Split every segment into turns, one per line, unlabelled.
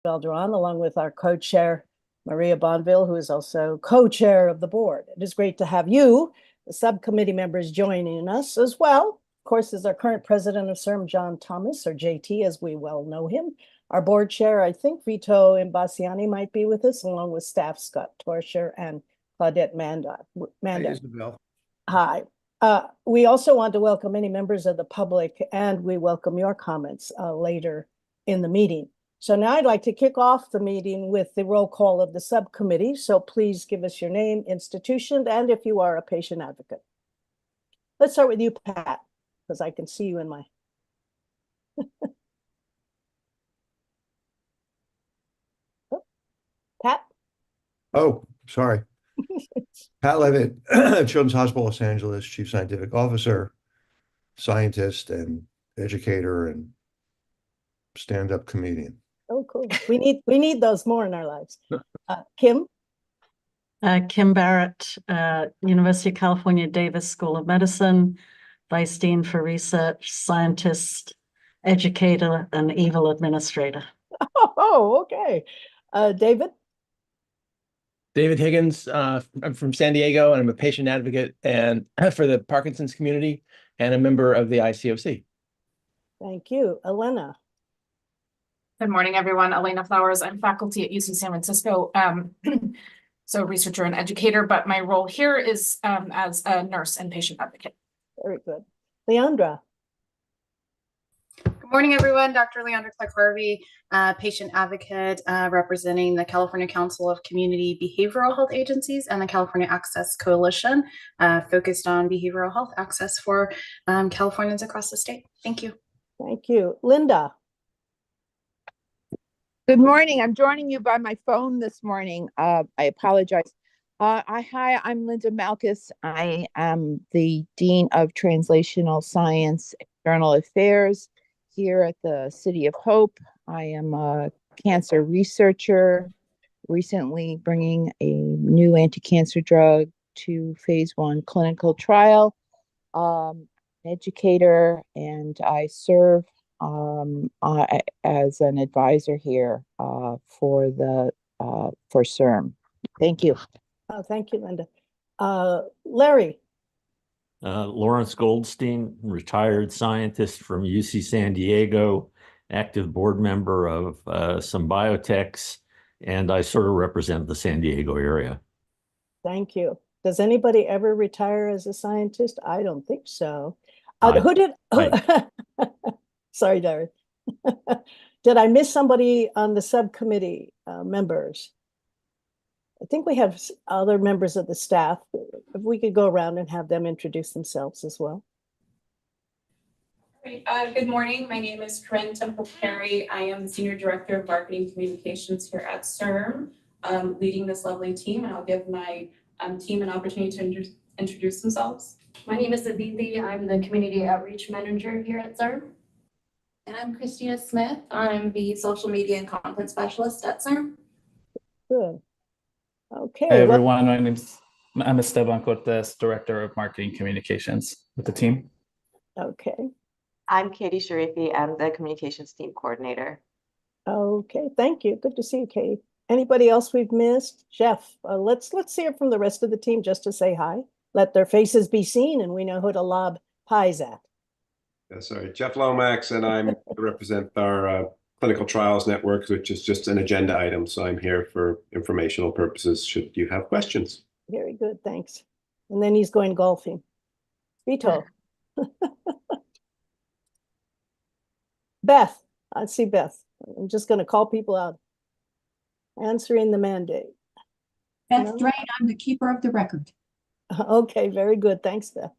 Belderon, along with our co-chair, Maria Bonville, who is also co-chair of the board. It is great to have you, the subcommittee members, joining us as well. Of course, is our current president of CIRM, John Thomas, or JT, as we well know him. Our board chair, I think Vito Imbasiani might be with us, along with staff Scott Torsher and Claudette Manda.
Hi, Isabel.
Hi. We also want to welcome any members of the public, and we welcome your comments later in the meeting. So now I'd like to kick off the meeting with the roll call of the subcommittee. So please give us your name, institution, and if you are a patient advocate. Let's start with you, Pat, because I can see you in my... Oh, Pat?
Oh, sorry. Pat Levitt, Children's Hospital Los Angeles, Chief Scientific Officer, scientist and educator and stand-up comedian.
Oh, cool. We need those more in our lives. Kim?
Kim Barrett, University of California, Davis School of Medicine, Vice Dean for Research, Scientist, Educator, and Evil Administrator.
Oh, okay. David?
David Higgins, I'm from San Diego, and I'm a patient advocate and for the Parkinson's community and a member of the ICOC.
Thank you. Elena?
Good morning, everyone. Elena Flowers. I'm faculty at UC San Francisco, so researcher and educator, but my role here is as a nurse and patient advocate.
Very good. Leandra?
Good morning, everyone. Dr. Leandra Clark-Harvey, patient advocate representing the California Council of Community Behavioral Health Agencies and the California Access Coalition, focused on behavioral health access for Californians across the state. Thank you.
Thank you. Linda?
Good morning. I'm joining you by my phone this morning. I apologize. Hi, I'm Linda Malkus. I am the Dean of Translational Science, External Affairs here at the City of Hope. I am a cancer researcher, recently bringing a new anti-cancer drug to phase 1 clinical trial, educator, and I serve as an advisor here for CIRM. Thank you.
Oh, thank you, Linda. Larry?
Lawrence Goldstein, retired scientist from UC San Diego, active board member of some biotechs, and I sort of represent the San Diego area.
Thank you. Does anybody ever retire as a scientist? I don't think so. Sorry, Larry. Did I miss somebody on the subcommittee members? I think we have other members of the staff. If we could go around and have them introduce themselves as well.
Great. Good morning. My name is Corinne Temple-Perry. I am the Senior Director of Marketing Communications here at CIRM, leading this lovely team. And I'll give my team an opportunity to introduce themselves.
My name is Aditi. I'm the Community Outreach Manager here at CIRM.
And I'm Christina Smith. I'm the Social Media and Content Specialist at CIRM.
Good. Okay.
Hey everyone, I'm Esteban Cortez, Director of Marketing Communications with the team.
Okay.
I'm Katie Sharifi. I'm the Communications Team Coordinator.
Okay, thank you. Good to see you, Katie. Anybody else we've missed? Jeff, let's hear from the rest of the team just to say hi. Let their faces be seen and we know who to lob pies at.
Yeah, sorry, Jeff Lomax, and I represent our Clinical Trials Network, which is just an agenda item. So I'm here for informational purposes should you have questions.
Very good, thanks. And then he's going golfing. Vito. Beth, I see Beth. I'm just going to call people out. Answering the mandate.
Beth Drain, I'm the keeper of the record.
Okay, very good. Thanks, Beth.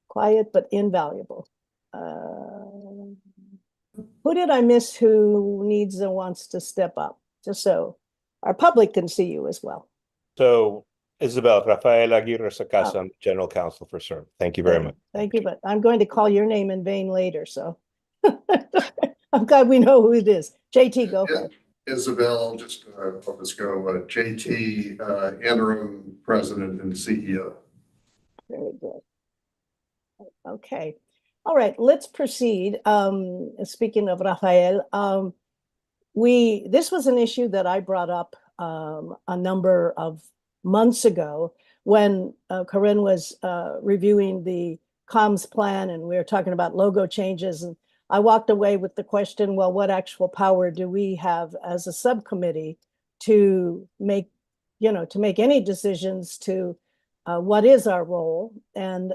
Quiet but invaluable. Who did I miss who needs and wants to step up? Just so our public can see you as well.
So, Isabel, Rafael Aguirre Sacasa, I'm General Counsel for CIRM. Thank you very much.
Thank you, but I'm going to call your name in vain later, so I'm glad we know who it is. JT, go for it.
Isabel, just let's go. JT, Interim President and CEO.
Very good. Okay. All right, let's proceed. Speaking of Rafael, this was an issue that I brought up a number of months ago when Corinne was reviewing the comms plan, and we were talking about logo changes. And I walked away with the question, well, what actual power do we have as a subcommittee to make, to make any decisions to what is our role? And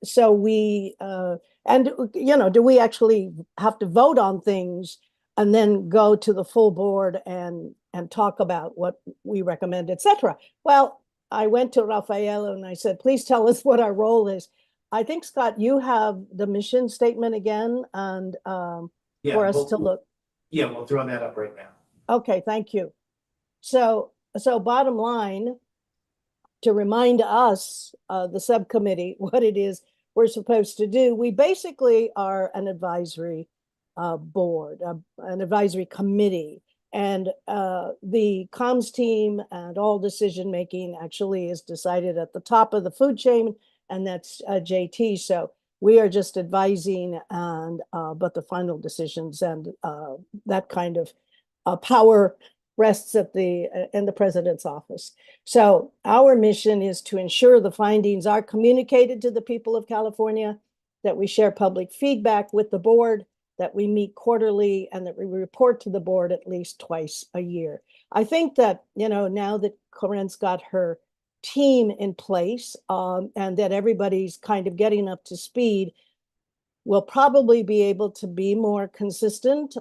so we, do we actually have to vote on things and then go to the full board and talk about what we recommend, et cetera? Well, I went to Rafael and I said, please tell us what our role is. I think, Scott, you have the mission statement again, and for us to look.
Yeah, we'll throw that up right now.
Okay, thank you. So bottom line, to remind us, the subcommittee, what it is we're supposed to do, we basically are an advisory board, an advisory committee. And the comms team and all decision making actually is decided at the top of the food chain, and that's JT. So we are just advising, and but the final decisions and that kind of power rests at in the president's office. So our mission is to ensure the findings are communicated to the people of California, that we share public feedback with the board, that we meet quarterly, and that we report to the board at least twice a year. I think that, now that Corinne's got her team in place, and that everybody's kind of getting up to speed, we'll probably be able to be more consistent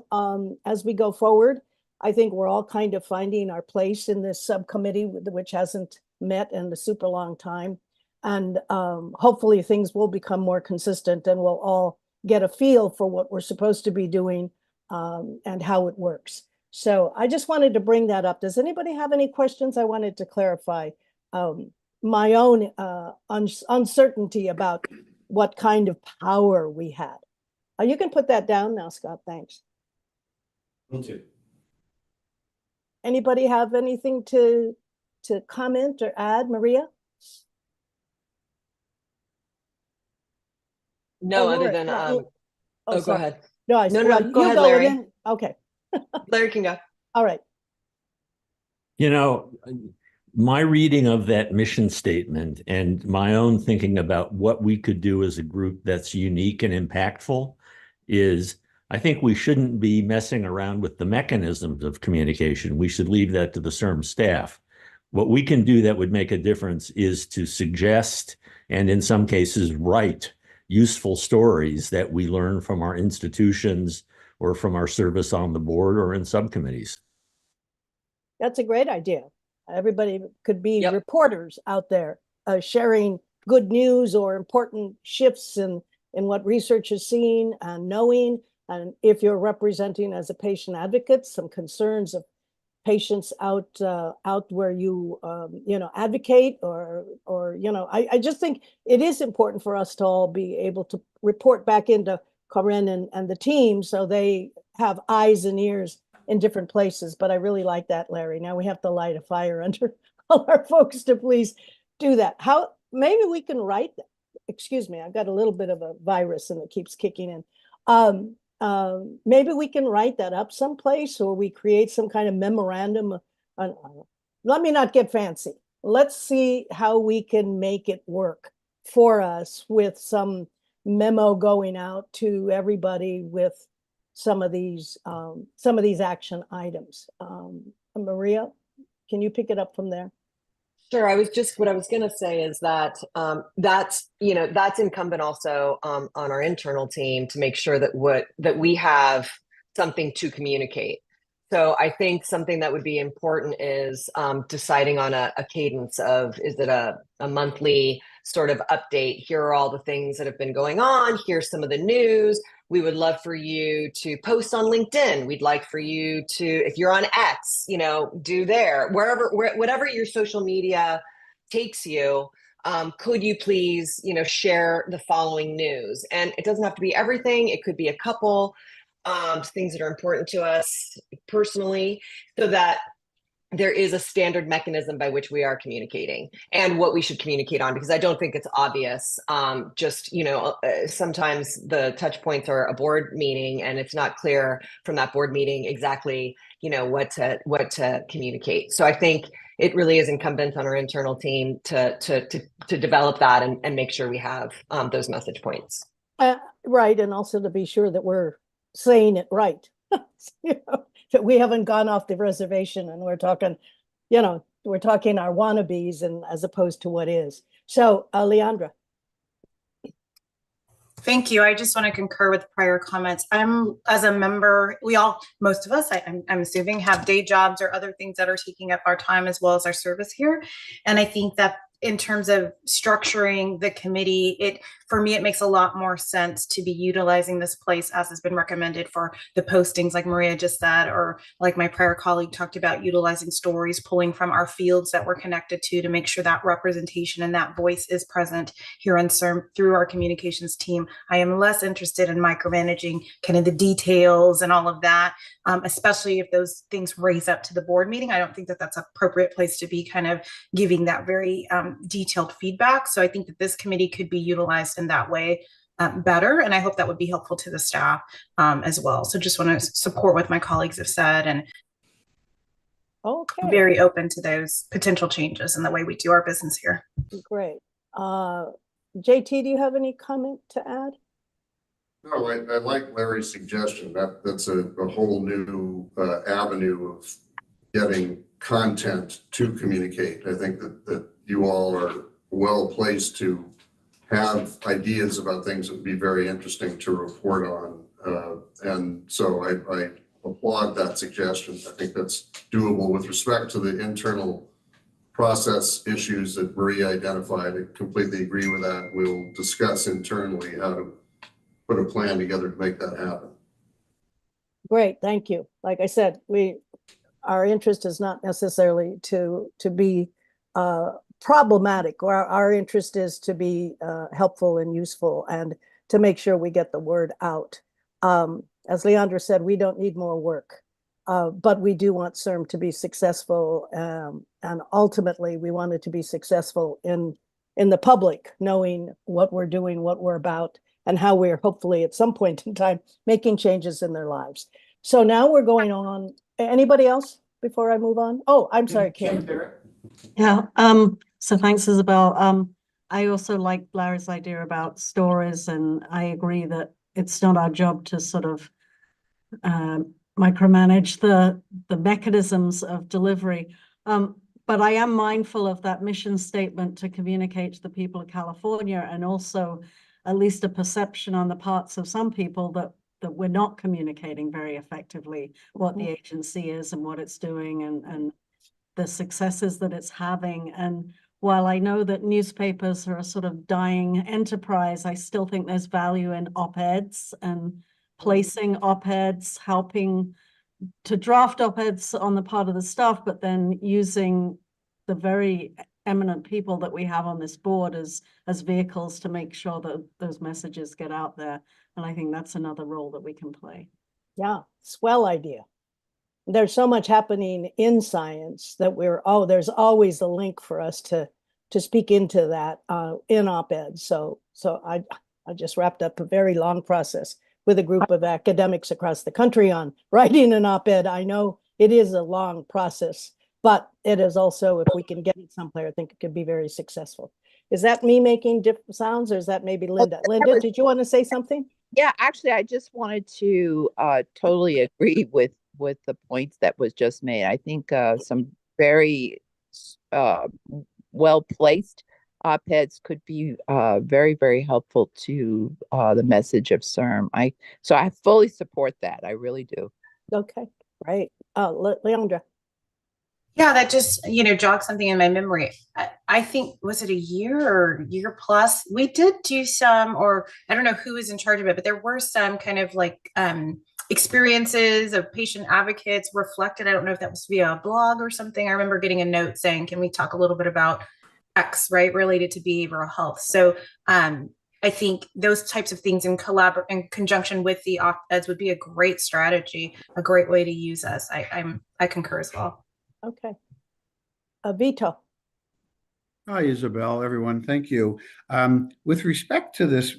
as we go forward. I think we're all kind of finding our place in this subcommittee, which hasn't met in a super long time. And hopefully things will become more consistent, and we'll all get a feel for what we're supposed to be doing and how it works. So I just wanted to bring that up. Does anybody have any questions? I wanted to clarify my own uncertainty about what kind of power we had. You can put that down now, Scott. Thanks.
Will do.
Anybody have anything to comment or add, Maria?
No, other
Laura,
than
go
go ahead.
No,
Go ahead, Larry.
Okay.
Larry can go.
All right.
My reading of that mission statement and my own thinking about what we could do as a group that's unique and impactful is, I think we shouldn't be messing around with the mechanisms of communication. We should leave that to the CIRM staff. What we can do that would make a difference is to suggest, and in some cases write, useful stories that we learn from our institutions or from our service on the board or in subcommittees.
That's a great idea. Everybody could be reporters out there sharing good news or important shifts in what research is seeing and knowing. And if you're representing as a patient advocate, some concerns of patients out where you advocate or I just think it is important for us to all be able to report back into Corinne and the team, so they have eyes and ears in different places. But I really like that, Larry. Now we have to light a fire under all our folks to please do that. Maybe we can write that. Excuse me, I've got a little bit of a virus and it keeps kicking in. Maybe we can write that up someplace, or we create some kind of memorandum. Let me not get fancy. Let's see how we can make it work for us with some memo going out to everybody with some of these action items. Maria, can you pick it up from there?
Sure. What I was going to say is that that's incumbent also on our internal team to make sure that we have something to communicate. So I think something that would be important is deciding on a cadence of, is it a monthly sort of update? Here are all the things that have been going on. Here's some of the news. We would love for you to post on LinkedIn. We'd like for you to, if you're on X, do there, whatever your social media takes you. Could you please, share the following news? And it doesn't have to be everything. It could be a couple things that are important to us personally, so that there is a standard mechanism by which we are communicating and what we should communicate on, because I don't think it's obvious. Sometimes the touch points are a board meeting and it's not clear from that board meeting exactly, what to communicate. So I think it really is incumbent on our internal team to develop that and make sure we have those message points.
Right. And also to be sure that we're saying it right. That we haven't gone off the reservation and we're talking our wannabes and as opposed to what is. So, Leandra.
Thank you. I just want to concur with prior comments. As a member, most of us, I'm assuming, have day jobs or other things that are taking up our time as well as our service here. And I think that in terms of structuring the committee, for me, it makes a lot more sense to be utilizing this place as has been recommended for the postings like Maria just said, or like my prior colleague talked about, utilizing stories, pulling from our fields that we're connected to make sure that representation and that voice is present here on CIRM through our communications team. I am less interested in micromanaging kind of the details and all of that, especially if those things raise up to the board meeting. I don't think that that's an appropriate place to be kind of giving that very detailed feedback. So I think that this committee could be utilized in that way better. And I hope that would be helpful to the staff as well. So just want to support what my colleagues have said and very open to those potential changes in the way we do our business here.
Great. JT, do you have any comment to add?
No, I like Larry's suggestion. That's a whole new avenue of getting content to communicate. I think that you all are well placed to have ideas about things that would be very interesting to report on. And so I applaud that suggestion. I think that's doable. With respect to the internal process issues that Maria identified, I completely agree with that. We'll discuss internally how to put a plan together to make that happen.
Great, thank you. Like I said, our interest is not necessarily to be problematic, or our interest is to be helpful and useful and to make sure we get the word out. As Leandra said, we don't need more work, but we do want CIRM to be successful, and ultimately we want it to be successful in the public, knowing what we're doing, what we're about, and how we're hopefully at some point in time making changes in their lives. So now we're going on. Anybody else before I move on? Oh, I'm sorry, Kim.
Yeah. So thanks, Isabel. I also like Larry's idea about stories, and I agree that it's not our job to sort of micromanage the mechanisms of delivery. But I am mindful of that mission statement to communicate to the people of California, and also at least a perception on the parts of some people that we're not communicating very effectively what the agency is and what it's doing and the successes that it's having. And while I know that newspapers are a sort of dying enterprise, I still think there's value in op-eds and placing op-eds, helping to draft op-eds on the part of the staff, but then using the very eminent people that we have on this board as vehicles to make sure that those messages get out there. And I think that's another role that we can play.
Yeah, swell idea. There's so much happening in science that there's always a link for us to speak into that in op-ed. So I just wrapped up a very long process with a group of academics across the country on writing an op-ed. I know it is a long process, but it is also, if we can get it somewhere, I think it could be very successful. Is that me making different sounds, or is that maybe Linda? Linda, did you want to say something?
Yeah, actually, I just wanted to totally agree with the points that was just made. I think some very well-placed op-eds could be very, very helpful to the message of CIRM. So I fully support that. I really do.
Okay, right. Leandra.
Yeah, that just, jogged something in my memory. I think, was it a year or year plus? We did do some, or I don't know who was in charge of it, but there were some kind of like experiences of patient advocates reflected. I don't know if that was via a blog or something. I remember getting a note saying, can we talk a little bit about X, right, related to behavioral health? So I think those types of things in conjunction with the op-eds would be a great strategy, a great way to use us. I concur as well.
Okay. Vito.
Hi, Isabel, everyone. Thank you. With respect to this,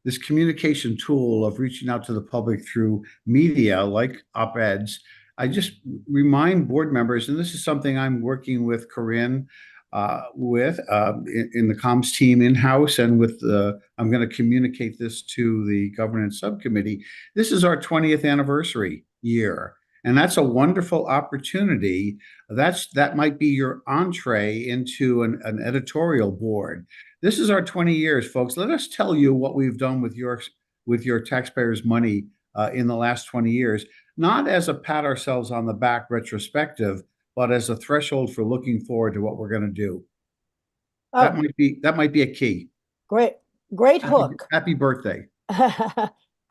this communication tool of reaching out to the public through media like op-eds, I just remind board members, and this is something I'm working with Corinne in the comms team in-house, and I'm going to communicate this to the governance subcommittee. This is our 20th anniversary year. And that's a wonderful opportunity. That might be your entree into an editorial board. This is our 20 years, folks. Let us tell you what we've done with your taxpayers' money in the last 20 years, not as a pat ourselves on the back retrospective, but as a threshold for looking forward to what we're going to do.
Oh.
That might be a key.
Great hook.
Happy birthday.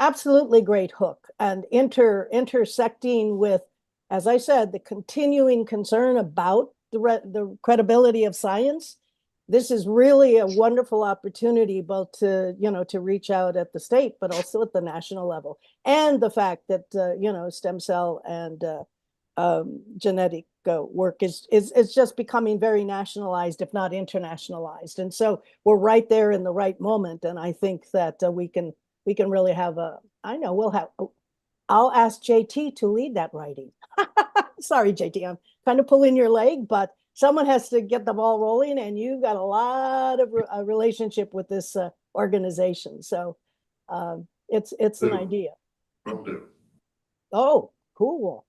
Absolutely great hook, and intersecting with, as I said, the continuing concern about the credibility of science. This is really a wonderful opportunity, both to to reach out at the state, but also at the national level, and the fact that stem cell and genetic work is just becoming very nationalized, if not internationalized, and so we're right there in the right moment, and I think that we can really have I'll ask JT to lead that writing. Sorry, JT, I'm kind of pulling your leg, but someone has to get the ball rolling, and you've got a lot of relationship with this organization. So it's an idea.
Will do.
Oh, cool.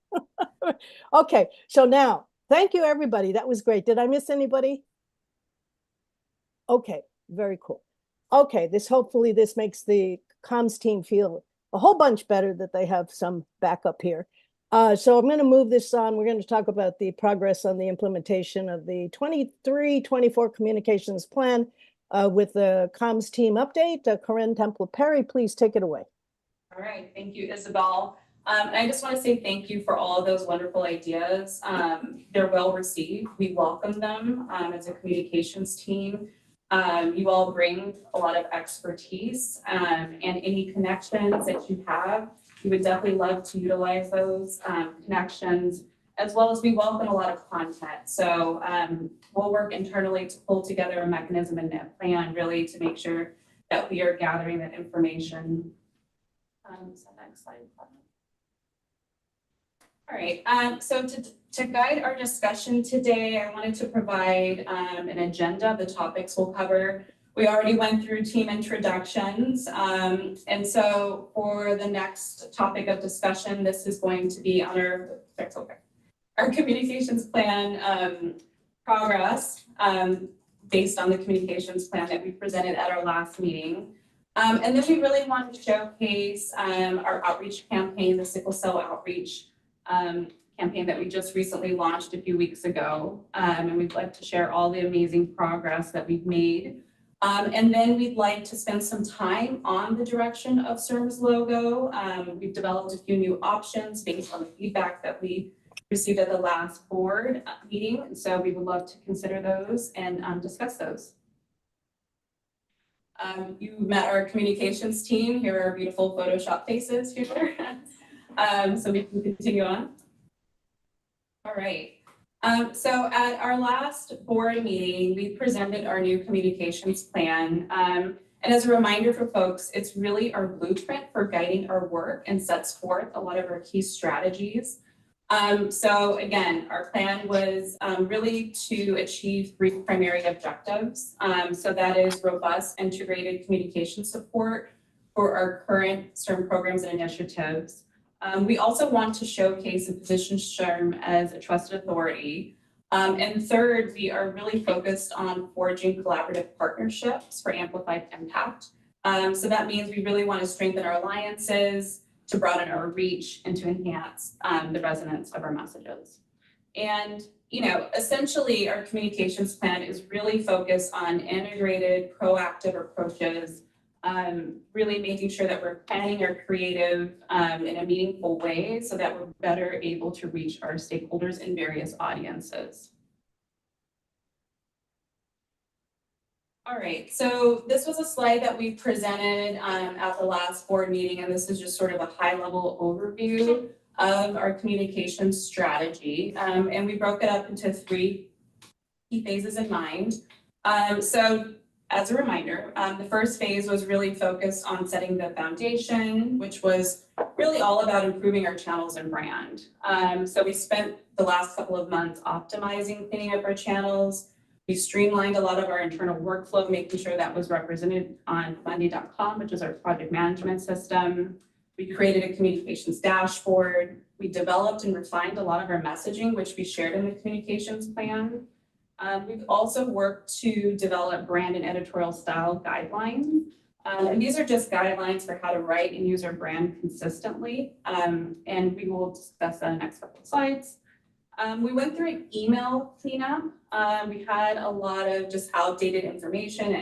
Okay, so now, thank you, everybody. That was great. Did I miss anybody? Okay, very cool. Okay, hopefully this makes the comms team feel a whole bunch better that they have some backup here. So I'm going to move this on. We're going to talk about the progress on the implementation of the 23-24 communications plan with the comms team update. Corinne Temple-Perry, please take it away.
All right, thank you, Isabel. And I just want to say thank you for all of those wonderful ideas. They're well received. We welcome them as a communications team. You all bring a lot of expertise, and any connections that you have, we would definitely love to utilize those connections, as well as we welcome a lot of content. So we'll work internally to pull together a mechanism and a plan really to make sure that we are gathering that information. So next slide. All right, so to guide our discussion today, I wanted to provide an agenda of the topics we'll cover. We already went through team introductions, and so for the next topic of discussion, this is going to be on our communications plan progress based on the communications plan that we presented at our last meeting. And then we really want to showcase our outreach campaign, the sickle cell outreach campaign that we just recently launched a few weeks ago. And we'd like to share all the amazing progress that we've made. And then we'd like to spend some time on the direction of CIRM's logo. We've developed a few new options based on the feedback that we received at the last board meeting. And so we would love to consider those and discuss those. You met our communications team. Here are our beautiful Photoshop faces here. So we can continue on. All right. So at our last board meeting, we presented our new communications plan. And as a reminder for folks, it's really our blueprint for guiding our work and sets forth a lot of our key strategies. So again, our plan was really to achieve 3 primary objectives. So that is robust integrated communication support for our current CIRM programs and initiatives. We also want to showcase and position CIRM as a trusted authority. And third, we are really focused on forging collaborative partnerships for amplified impact. So that means we really want to strengthen our alliances, to broaden our reach, and to enhance the resonance of our messages. And, essentially our communications plan is really focused on integrated, proactive approaches, really making sure that we're planning our creative in a meaningful way so that we're better able to reach our stakeholders in various audiences. All right, so this was a slide that we presented at the last board meeting, and this is just sort of a high-level overview of our communication strategy. And we broke it up into 3 key phases in mind. So as a reminder, the first phase was really focused on setting the foundation, which was really all about improving our channels and brand. So we spent the last couple of months optimizing, cleaning up our channels. We streamlined a lot of our internal workflow, making sure that was represented on Monday.com, which is our project management system. We created a communications dashboard. We developed and refined a lot of our messaging, which we shared in the communications plan. We've also worked to develop brand and editorial style guidelines. And these are just guidelines for how to write and use our brand consistently. And we will discuss that in the next couple of slides. We went through an email cleanup. We had a lot of just outdated information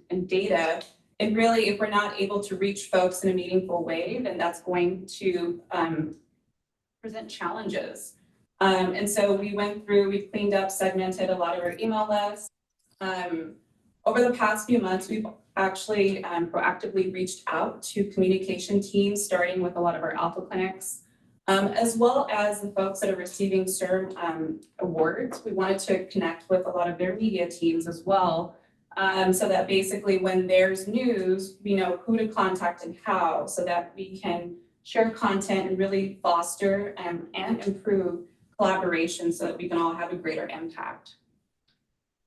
and data. And really, if we're not able to reach folks in a meaningful way, then that's going to present challenges. And so we went through, we cleaned up, segmented a lot of our email lists. Over the past few months, we've actually proactively reached out to communication teams, starting with a lot of our alpha clinics, as well as the folks that are receiving CIRM awards. We wanted to connect with a lot of their media teams as well, so that basically when there's news, we know who to contact and how, so that we can share content and really foster and improve collaboration so that we can all have a greater impact.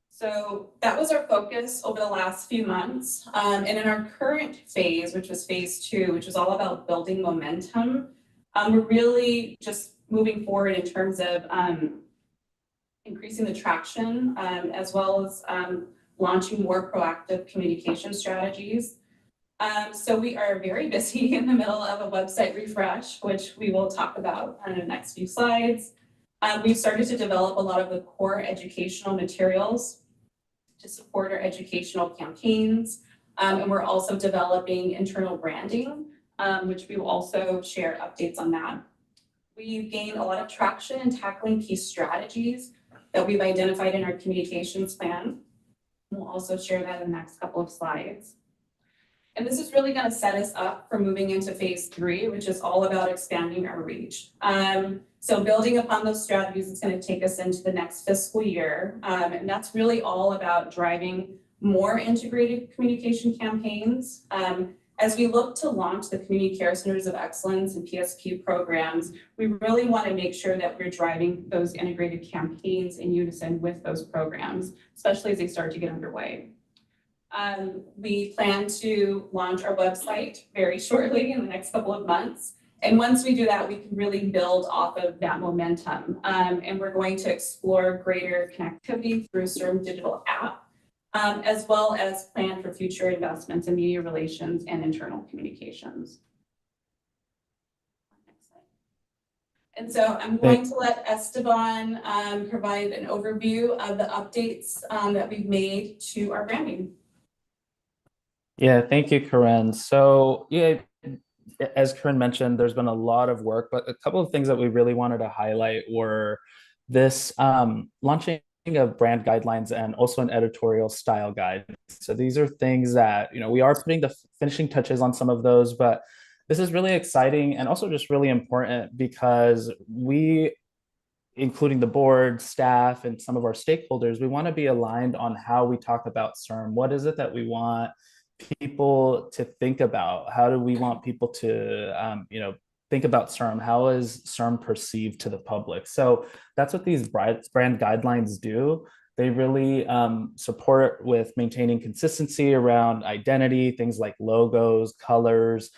So that was our focus over the last few months. And in our current phase, which was phase 2, which is all about building momentum, we're really just moving forward in terms of increasing the traction, as well as launching more proactive communication strategies. So we are very busy in the middle of a website refresh, which we will talk about in the next few slides. We've started to develop a lot of the core educational materials to support our educational campaigns. And we're also developing internal branding, which we will also share updates on that. We've gained a lot of traction in tackling key strategies that we've identified in our communications plan. We'll also share that in the next couple of slides. And this is really going to set us up for moving into phase 3, which is all about expanding our reach. So building upon those strategies, it's going to take us into the next fiscal year. And that's really all about driving more integrated communication campaigns. As we look to launch the Community Care Centers of Excellence and PSQ programs, we really want to make sure that we're driving those integrated campaigns in unison with those programs, especially as they start to get underway. We plan to launch our website very shortly in the next couple of months. And once we do that, we can really build off of that momentum. And we're going to explore greater connectivity through CIRM digital app, as well as plan for future investments in media relations and internal communications. And so I'm going to let Esteban provide an overview of the updates that we've made to our branding.
Yeah, thank you, Corinne. So yeah, as Corinne mentioned, there's been a lot of work, but a couple of things that we really wanted to highlight were this launching of brand guidelines and also an editorial style guide. So these are things that, we are putting the finishing touches on some of those, but this is really exciting and also just really important because we, including the board, staff, and some of our stakeholders, we want to be aligned on how we talk about CIRM. What is it that we want people to think about? How do we want people to, think about CIRM? How is CIRM perceived to the public? So that's what these brand guidelines do. They really support with maintaining consistency around identity, things like logos, colors.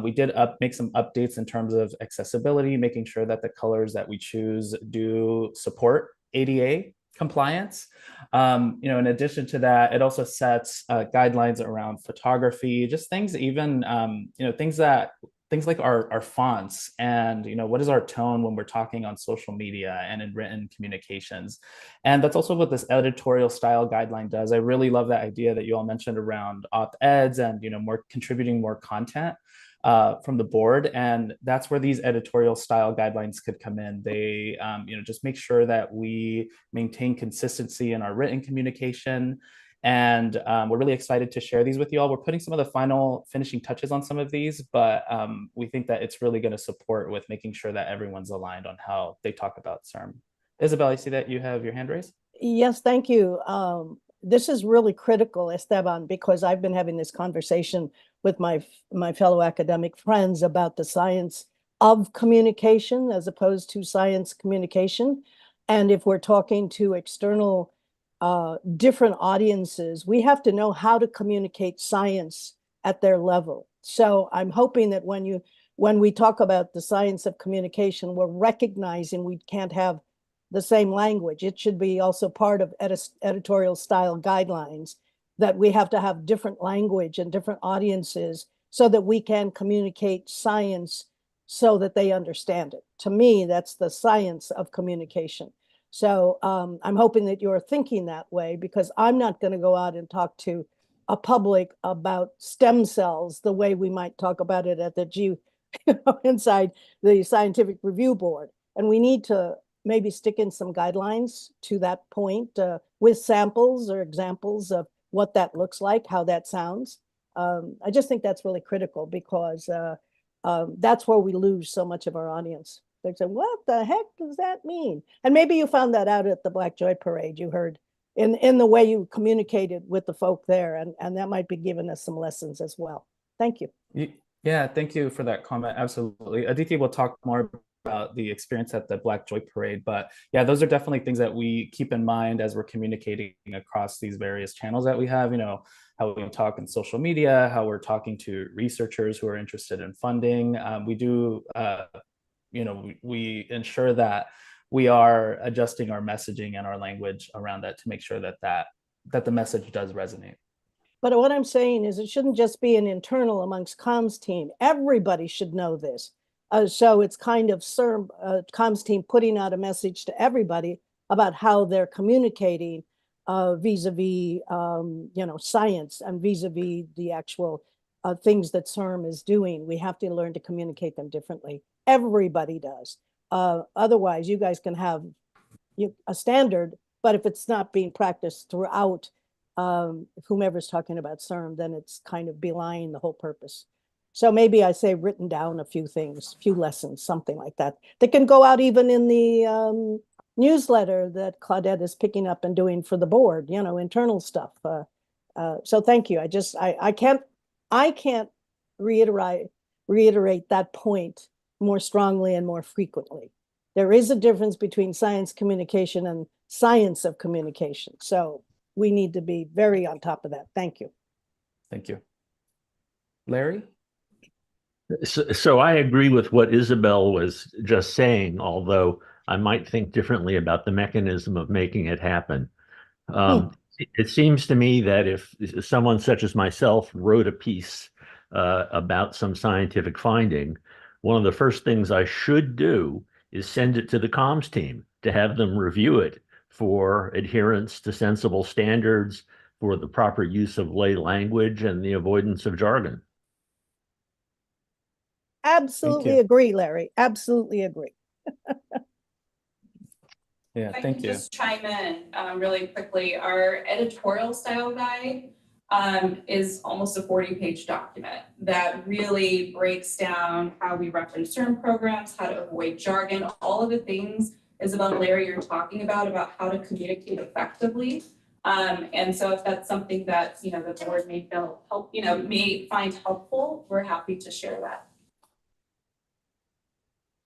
We did make some updates in terms of accessibility, making sure that the colors that we choose do support ADA compliance. In addition to that, it also sets guidelines around photography, just things even, things like our fonts and, what is our tone when we're talking on social media and in written communications. And that's also what this editorial style guideline does. I really love that idea that you all mentioned around op-eds and, contributing more content from the board. And that's where these editorial style guidelines could come in. They, just make sure that we maintain consistency in our written communication And we're really excited to share these with you all. We're putting some of the final finishing touches on some of these, but we think that it's really going to support with making sure that everyone's aligned on how they talk about CIRM. Isabel, I see that you have your hand raised.
Yes, thank you. This is really critical, Esteban, because I've been having this conversation with my fellow academic friends about the science of communication as opposed to science communication. And if we're talking to external different audiences, we have to know how to communicate science at their level. So I'm hoping that when we talk about the science of communication, we're recognizing we can't have the same language. It should be also part of editorial style guidelines that we have to have different language and different audiences so that we can communicate science so that they understand it. To me, that's the science of communication. So I'm hoping that you're thinking that way, because I'm not going to go out and talk to a public about stem cells the way we might talk about it at the inside the scientific review board. And we need to maybe stick in some guidelines to that point with samples or examples of what that looks like, how that sounds. I just think that's really critical, because that's where we lose so much of our audience. They say, what the heck does that mean? And maybe you found that out at the Black Joy Parade. You heard in the way you communicated with the folk there, and that might be giving us some lessons as well. Thank you.
Yeah, thank you for that comment. Absolutely. Aditi will talk more about the experience at the Black Joy Parade, but yeah, those are definitely things that we keep in mind as we're communicating across these various channels that we have, you know, how we talk in social media, how we're talking to researchers who are interested in funding. We do, you know, we ensure that we are adjusting our messaging and our language around that to make sure that the message does resonate.
But what I'm saying is it shouldn't just be an internal amongst comms team. Everybody should know this. So it's kind of CIRM, comms team putting out a message to everybody about how they're communicating vis-a-vis, you know, science and vis-a-vis the actual things that CIRM is doing. We have to learn to communicate them differently. Everybody does. Otherwise, you guys can have a standard, but if it's not being practiced throughout whomever's talking about CIRM, then it's kind of belying the whole purpose. So maybe I say written down a few things, a few lessons, something like that. That can go out even in the newsletter that Claudette is picking up and doing for the board, you know, internal stuff. So thank you. I can't reiterate that point more strongly and more frequently. There is a difference between science communication and science of communication. So we need to be very on top of that. Thank you.
Thank you. Larry?
So I agree with what Isabel was just saying, although I might think differently about the mechanism of making it happen. It seems to me that if someone such as myself wrote a piece about some scientific finding, one of the first things I should do is send it to the comms team to have them review it for adherence to sensible standards, for the proper use of lay language and the avoidance of jargon.
Absolutely agree, Larry. Absolutely agree.
Yeah,
If I
thank
can
you.
just chime in really quickly. Our editorial style guide is almost a 40-page document that really breaks down how we reference CIRM programs, how to avoid jargon, all of the things, Isabel, Larry, you're talking about how to communicate effectively. And so if that's something that, you know, the board may may find helpful, we're happy to share that.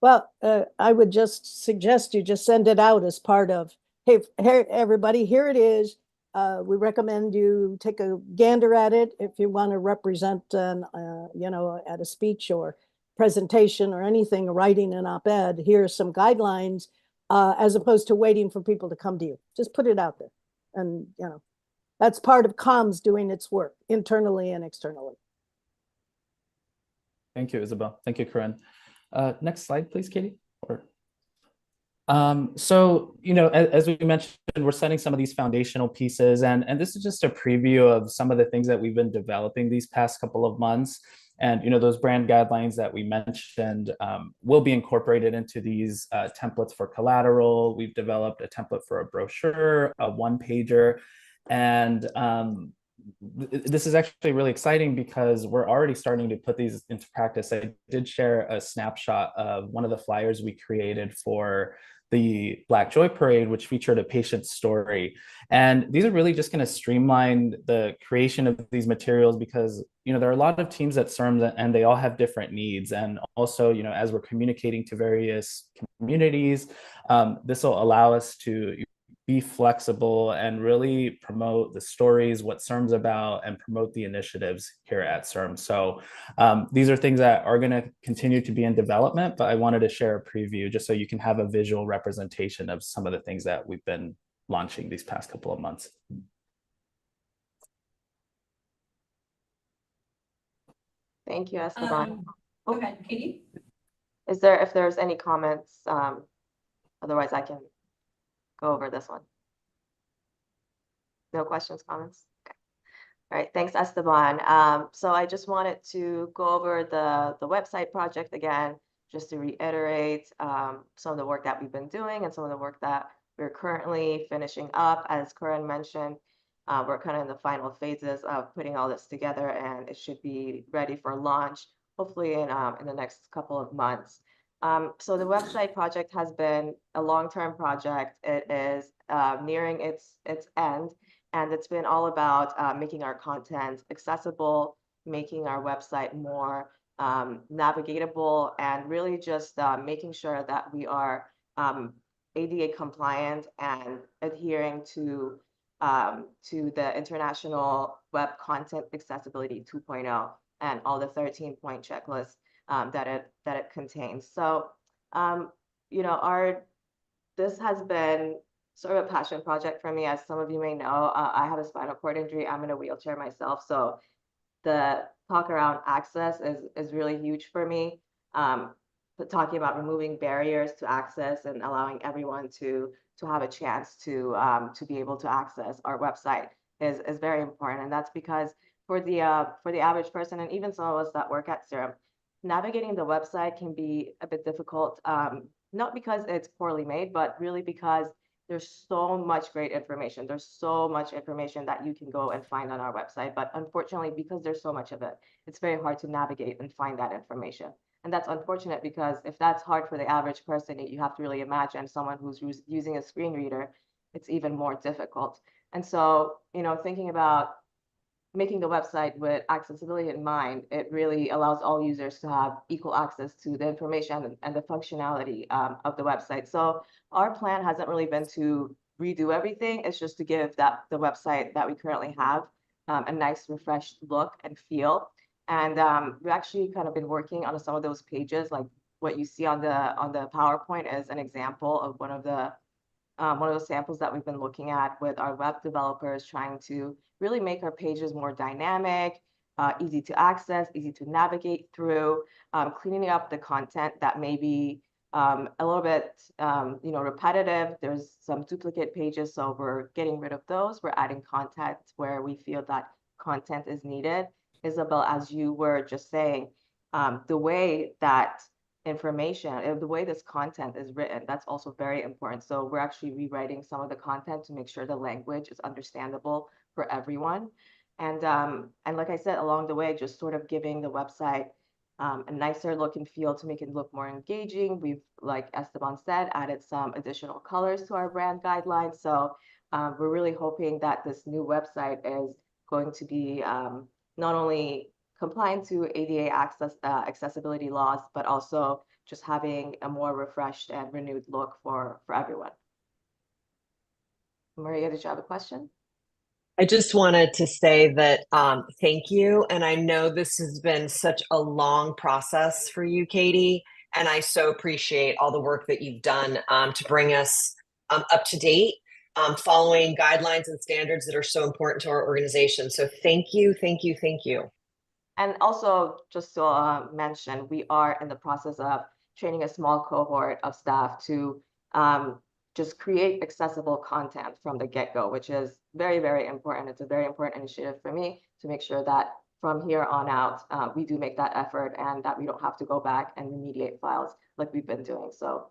Well, I would just suggest you just send it out as part of, hey, everybody, here it is. We recommend you take a gander at it if you want to represent, you know, at a speech or presentation or anything, writing an op-ed. Here are some guidelines, as opposed to waiting for people to come to you. Just put it out there. And, you know, that's part of comms doing its work internally and externally.
Thank you, Isabel. Thank you, Corinne. Next slide, please, Katie. So, you know, as we mentioned, we're setting some of these foundational pieces, and this is just a preview of some of the things that we've been developing these past couple of months. And, you know, those brand guidelines that we mentioned will be incorporated into these templates for collateral. We've developed a template for a brochure, a one-pager. And this is actually really exciting because we're already starting to put these into practice. I did share a snapshot of one of the flyers we created for the Black Joy Parade, which featured a patient story. And these are really just going to streamline the creation of these materials because, there are a lot of teams at CIRM and they all have different needs. And also, as we're communicating to various communities, this will allow us to be flexible and really promote the stories, what CIRM's about, and promote the initiatives here at CIRM. So these are things that are going to continue to be in development, but I wanted to share a preview just so you can have a visual representation of some of the things that we've been launching these past couple of months.
Thank you, Esteban.
Go ahead, Katie.
If there's any comments, otherwise I can go over this one. No questions, comments? Okay. All right, thanks, Esteban. So I just wanted to go over the website project again, just to reiterate some of the work that we've been doing and some of the work that we're currently finishing up. As Corinne mentioned, we're kind of in the final phases of putting all this together, and it should be ready for launch, hopefully in the next couple of months. So the website project has been a long-term project. It is nearing its end, and it's been all about making our content accessible, making our website more navigatable, and really just making sure that we are ADA compliant and adhering to the International Web Content Accessibility 2.0 and all the 13-point checklists that it contains. So, this has been sort of a passion project for me. As some of you may know, I have a spinal cord injury. I'm in a wheelchair myself, so the talk around access is really huge for me. But talking about removing barriers to access and allowing everyone to have a chance to be able to access our website is very important, and that's because for the average person and even some of us that work at CIRM, navigating the website can be a bit difficult, not because it's poorly made, but really because there's so much great information. There's so much information that you can go and find on our website. But unfortunately, because there's so much of it, it's very hard to navigate and find that information. And that's unfortunate because if that's hard for the average person, you have to really imagine someone who's using a screen reader, it's even more difficult. And so, thinking about making the website with accessibility in mind, it really allows all users to have equal access to the information and the functionality of the website. So our plan hasn't really been to redo everything. It's just to give the website that we currently have a nice refreshed look and feel. And we've actually kind of been working on some of those pages, like what you see on the PowerPoint is an example of one of those samples that we've been looking at with our web developers, trying to really make our pages more dynamic, easy to access, easy to navigate through, cleaning up the content that may be a little bit repetitive. There's some duplicate pages, so we're getting rid of those. We're adding content where we feel that content is needed. Isabel, as you were just saying, the way that information, the way this content is written, that's also very important. So we're actually rewriting some of the content to make sure the language is understandable for everyone. And like I said, along the way, just sort of giving the website a nicer look and feel to make it look more engaging. We've, like Esteban said, added some additional colors to our brand guidelines. So we're really hoping that this new website is going to be not only compliant to ADA accessibility laws, but also just having a more refreshed and renewed look for everyone. Maria, did you have a question?
I just wanted to say that thank you. And I know this has been such a long process for you, Katie, and I so appreciate all the work that you've done to bring us up to date, following guidelines and standards that are so important to our organization. So thank you, thank you, thank you.
And also, just to mention, we are in the process of training a small cohort of staff to just create accessible content from the get-go, which is very, very important. It's a very important initiative for me to make sure that from here on out, we do make that effort and that we don't have to go back and remediate files like we've been doing. So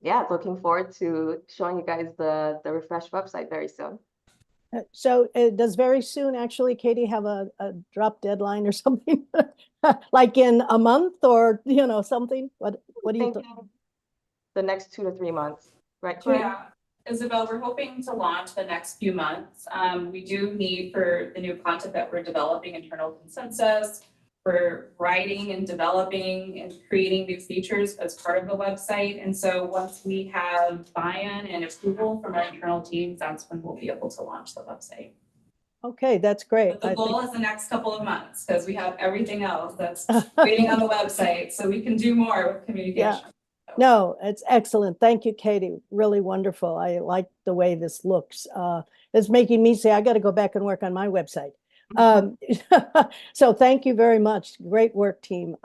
yeah, looking forward to showing you guys the refreshed website very soon.
So does very soon actually, Katie, have a drop deadline or something? Like in a month or, something? What do you think?
The next 2 to 3 months, right?
Yeah, Isabel, we're hoping to launch the next few months. We do need for the new content that we're developing internal consensus. We're writing and developing and creating new features as part of the website. And so once we have buy-in and approval from our internal teams, that's when we'll be able to launch the website.
Okay, that's great.
But the goal is the next couple of months because we have everything else that's waiting on the website. So we can do more with communication.
Yeah. No, it's excellent. Thank you, Katie. Really wonderful. I like the way this looks. It's making me say, I got to go back and work on my website. So thank you very much. Great work, team,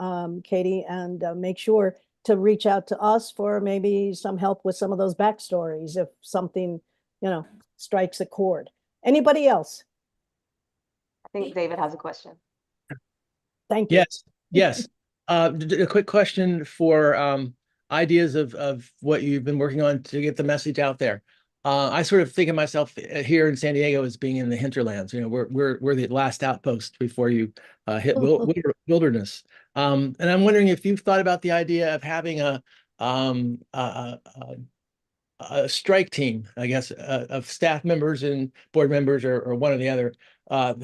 Katie, and make sure to reach out to us for maybe some help with some of those backstories if something, strikes a chord. Anybody else?
I think David has a question.
Thank you.
Yes. A quick question for ideas of what you've been working on to get the message out there. I sort of think of myself here in San Diego as being in the hinterlands. We're the last outpost before you hit wilderness. And I'm wondering if you've thought about the idea of having a strike team, I guess, of staff members and board members or one or the other,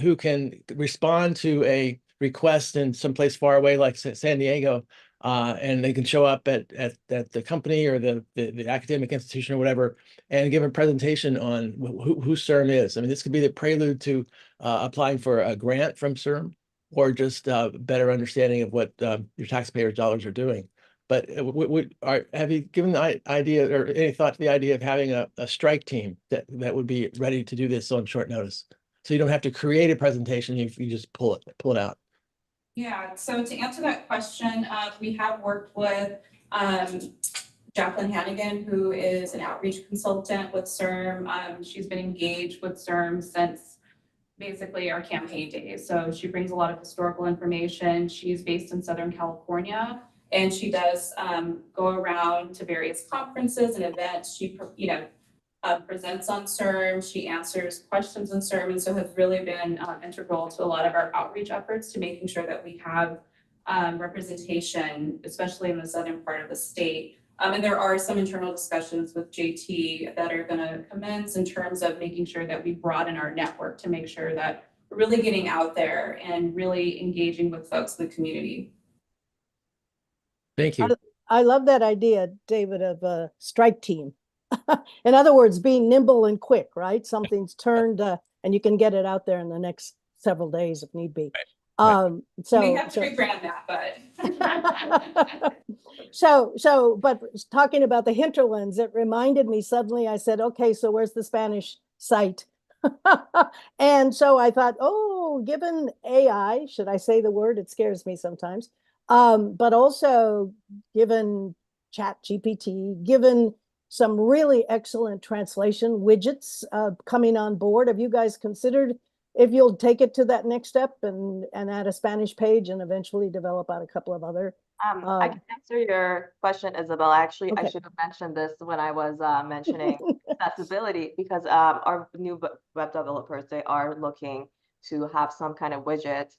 who can respond to a request in someplace far away like San Diego, and they can show up at the company or the academic institution or whatever and give a presentation on who CIRM is. I mean, this could be the prelude to applying for a grant from CIRM or just a better understanding of what your taxpayers' dollars are doing. But have you given the idea or any thought to the idea of having a strike team that would be ready to do this on short notice? So you don't have to create a presentation, you just pull it out.
Yeah, so to answer that question, we have worked with Jacqueline Hannigan, who is an outreach consultant with CIRM. She's been engaged with CIRM since basically our campaign days. So she brings a lot of historical information. She's based in Southern California. And she does go around to various conferences and events. She, presents on CIRM. She answers questions on CIRM, and so has really been integral to a lot of our outreach efforts to making sure that we have representation, especially in the southern part of the state. And there are some internal discussions with JT that are going to commence in terms of making sure that we broaden our network to make sure that we're really getting out there and really engaging with folks in the community.
Thank you.
I love that idea, David, of a strike team. In other words, being nimble and quick, right? Something's turned and you can get it out there in the next several days if need be.
So we have to rebrand that, but
but talking about the hinterlands, it reminded me suddenly, I said, okay, so where's the Spanish site? And so I thought, oh, given AI, should I say the word? It scares me sometimes. But also given ChatGPT, given some really excellent translation widgets coming on board, have you guys considered if you'll take it to that next step and add a Spanish page and eventually develop out a couple of other?
I can answer your question, Isabel. Actually, okay. I should have mentioned this when I was mentioning accessibility, because our new web developers, they are looking to have some kind of widget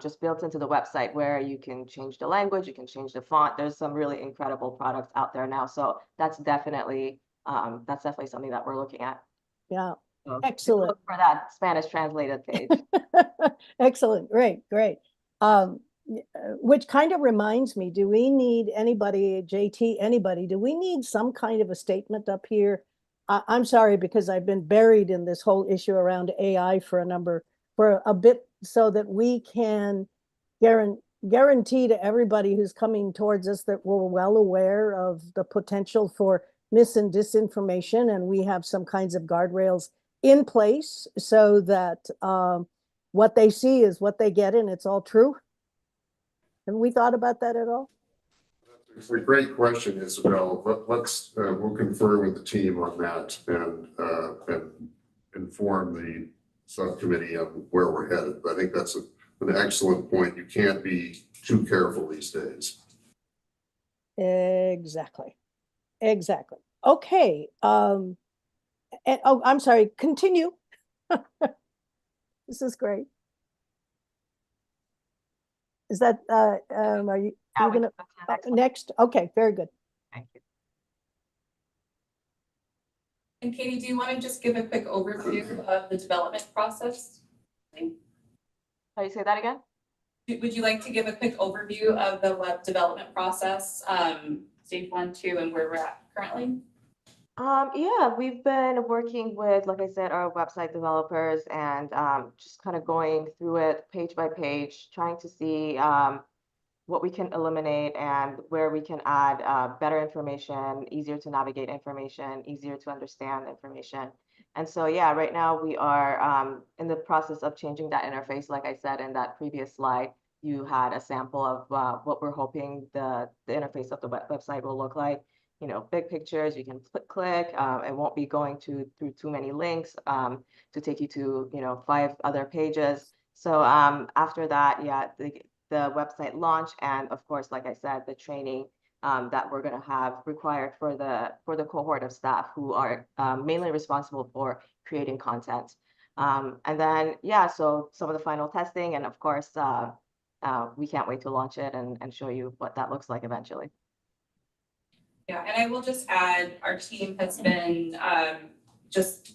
just built into the website where you can change the language, you can change the font. There's some really incredible products out there now. So that's definitely something that we're looking at.
Yeah,
so
excellent.
Look for that Spanish translated page.
Excellent, great. Which kind of reminds me, do we need anybody, JT, anybody, do we need some kind of a statement up here? I'm sorry, because I've been buried in this whole issue around AI for a bit, so that we can guarantee to everybody who's coming towards us that we're well aware of the potential for mis and disinformation, and we have some kinds of guardrails in place so that what they see is what they get and it's all true. Have we thought about that at all?
It's a great question, Isabel. We'll confer with the team on that and inform the subcommittee on where we're headed. But I think that's an excellent point. You can't be too careful these days.
Exactly. Okay. I'm sorry. Continue. This is great. Is that, are you gonna, next? Okay, very good.
Thank you.
And Katie, do you want to just give a quick overview of the development process?
How do you say that again?
Would you like to give a quick overview of the web development process, stage 1, 2, and where we're at currently?
Yeah, we've been working with, like I said, our website developers and just kind of going through it page by page, trying to see what we can eliminate and where we can add better information, easier to navigate information, easier to understand information. And so, yeah, right now we are in the process of changing that interface. Like I said in that previous slide, you had a sample of what we're hoping the interface of the website will look like. You know, big pictures, you can click, it won't be going through too many links to take you to, you know, 5 other pages. So after that, yeah, the website launch, and of course, like I said, the training that we're going to have required for the cohort of staff who are mainly responsible for creating content. And then, yeah, so some of the final testing, and of course, we can't wait to launch it and show you what that looks like eventually.
Yeah, and I will just add, our team has been just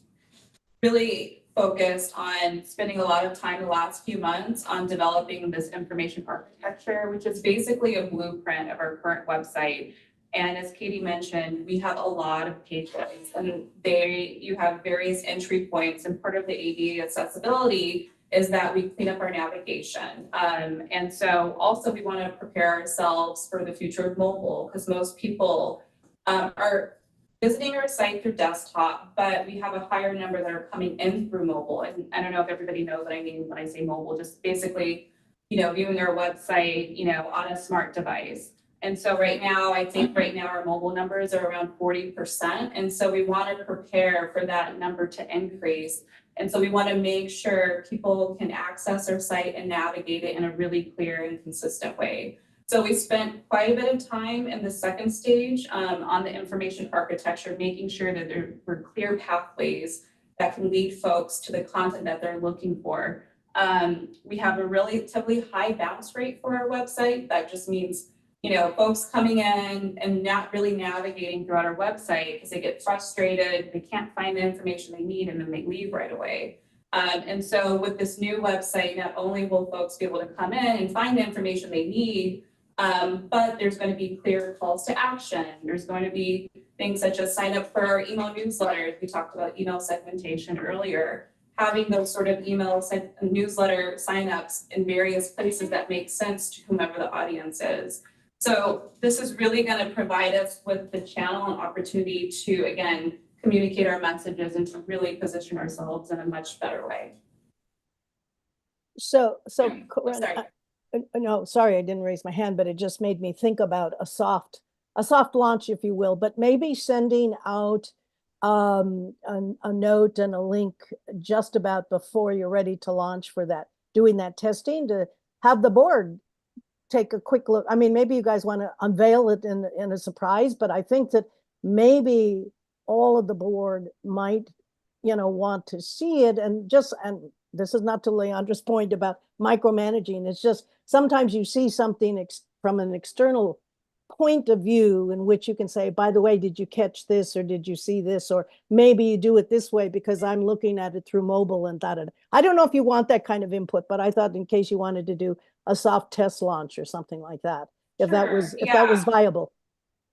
really focused on spending a lot of time the last few months on developing this information architecture, which is basically a blueprint of our current website. And as Katie mentioned, we have a lot of pages, and you have various entry points, and part of the ADA accessibility is that we clean up our navigation. And so also we want to prepare ourselves for the future of mobile, because most people are visiting our site through desktop, but we have a higher number that are coming in through mobile. And I don't know if everybody knows what I mean when I say mobile, just basically, you know, viewing our website, you know, on a smart device. And so right now, I think right now our mobile numbers are around 40%. And so we want to prepare for that number to increase. And so we want to make sure people can access our site and navigate it in a really clear and consistent way. So we spent quite a bit of time in the second stage on the information architecture, making sure that there were clear pathways that can lead folks to the content that they're looking for. We have a relatively high bounce rate for our website. That just means, you know, folks coming in and not really navigating throughout our website because they get frustrated, they can't find the information they need, and then they leave right away. And so with this new website, not only will folks be able to come in and find the information they need, but there's going to be clear calls to action. There's going to be things such as sign up for our email newsletters. We talked about email segmentation earlier. Having those sort of newsletter signups in various places that make sense to whomever the audience is. So this is really going to provide us with the channel and opportunity to, again, communicate our messages and to really position ourselves in a much better way.
So
Sorry.
no, sorry, I didn't raise my hand, but it just made me think about a soft launch, if you will, but maybe sending out a note and a link just about before you're ready to launch for that, doing that testing to have the board take a quick look. I mean, maybe you guys want to unveil it in a surprise, but I think that maybe all of the board might, you know, want to see it. And this is not to Leandra's point about micromanaging. It's just sometimes you see something from an external point of view in which you can say, by the way, did you catch this, or did you see this, or maybe you do it this way because I'm looking at it through mobile and that. I don't know if you want that kind of input, but I thought in case you wanted to do a soft test launch or something like that, if that was viable.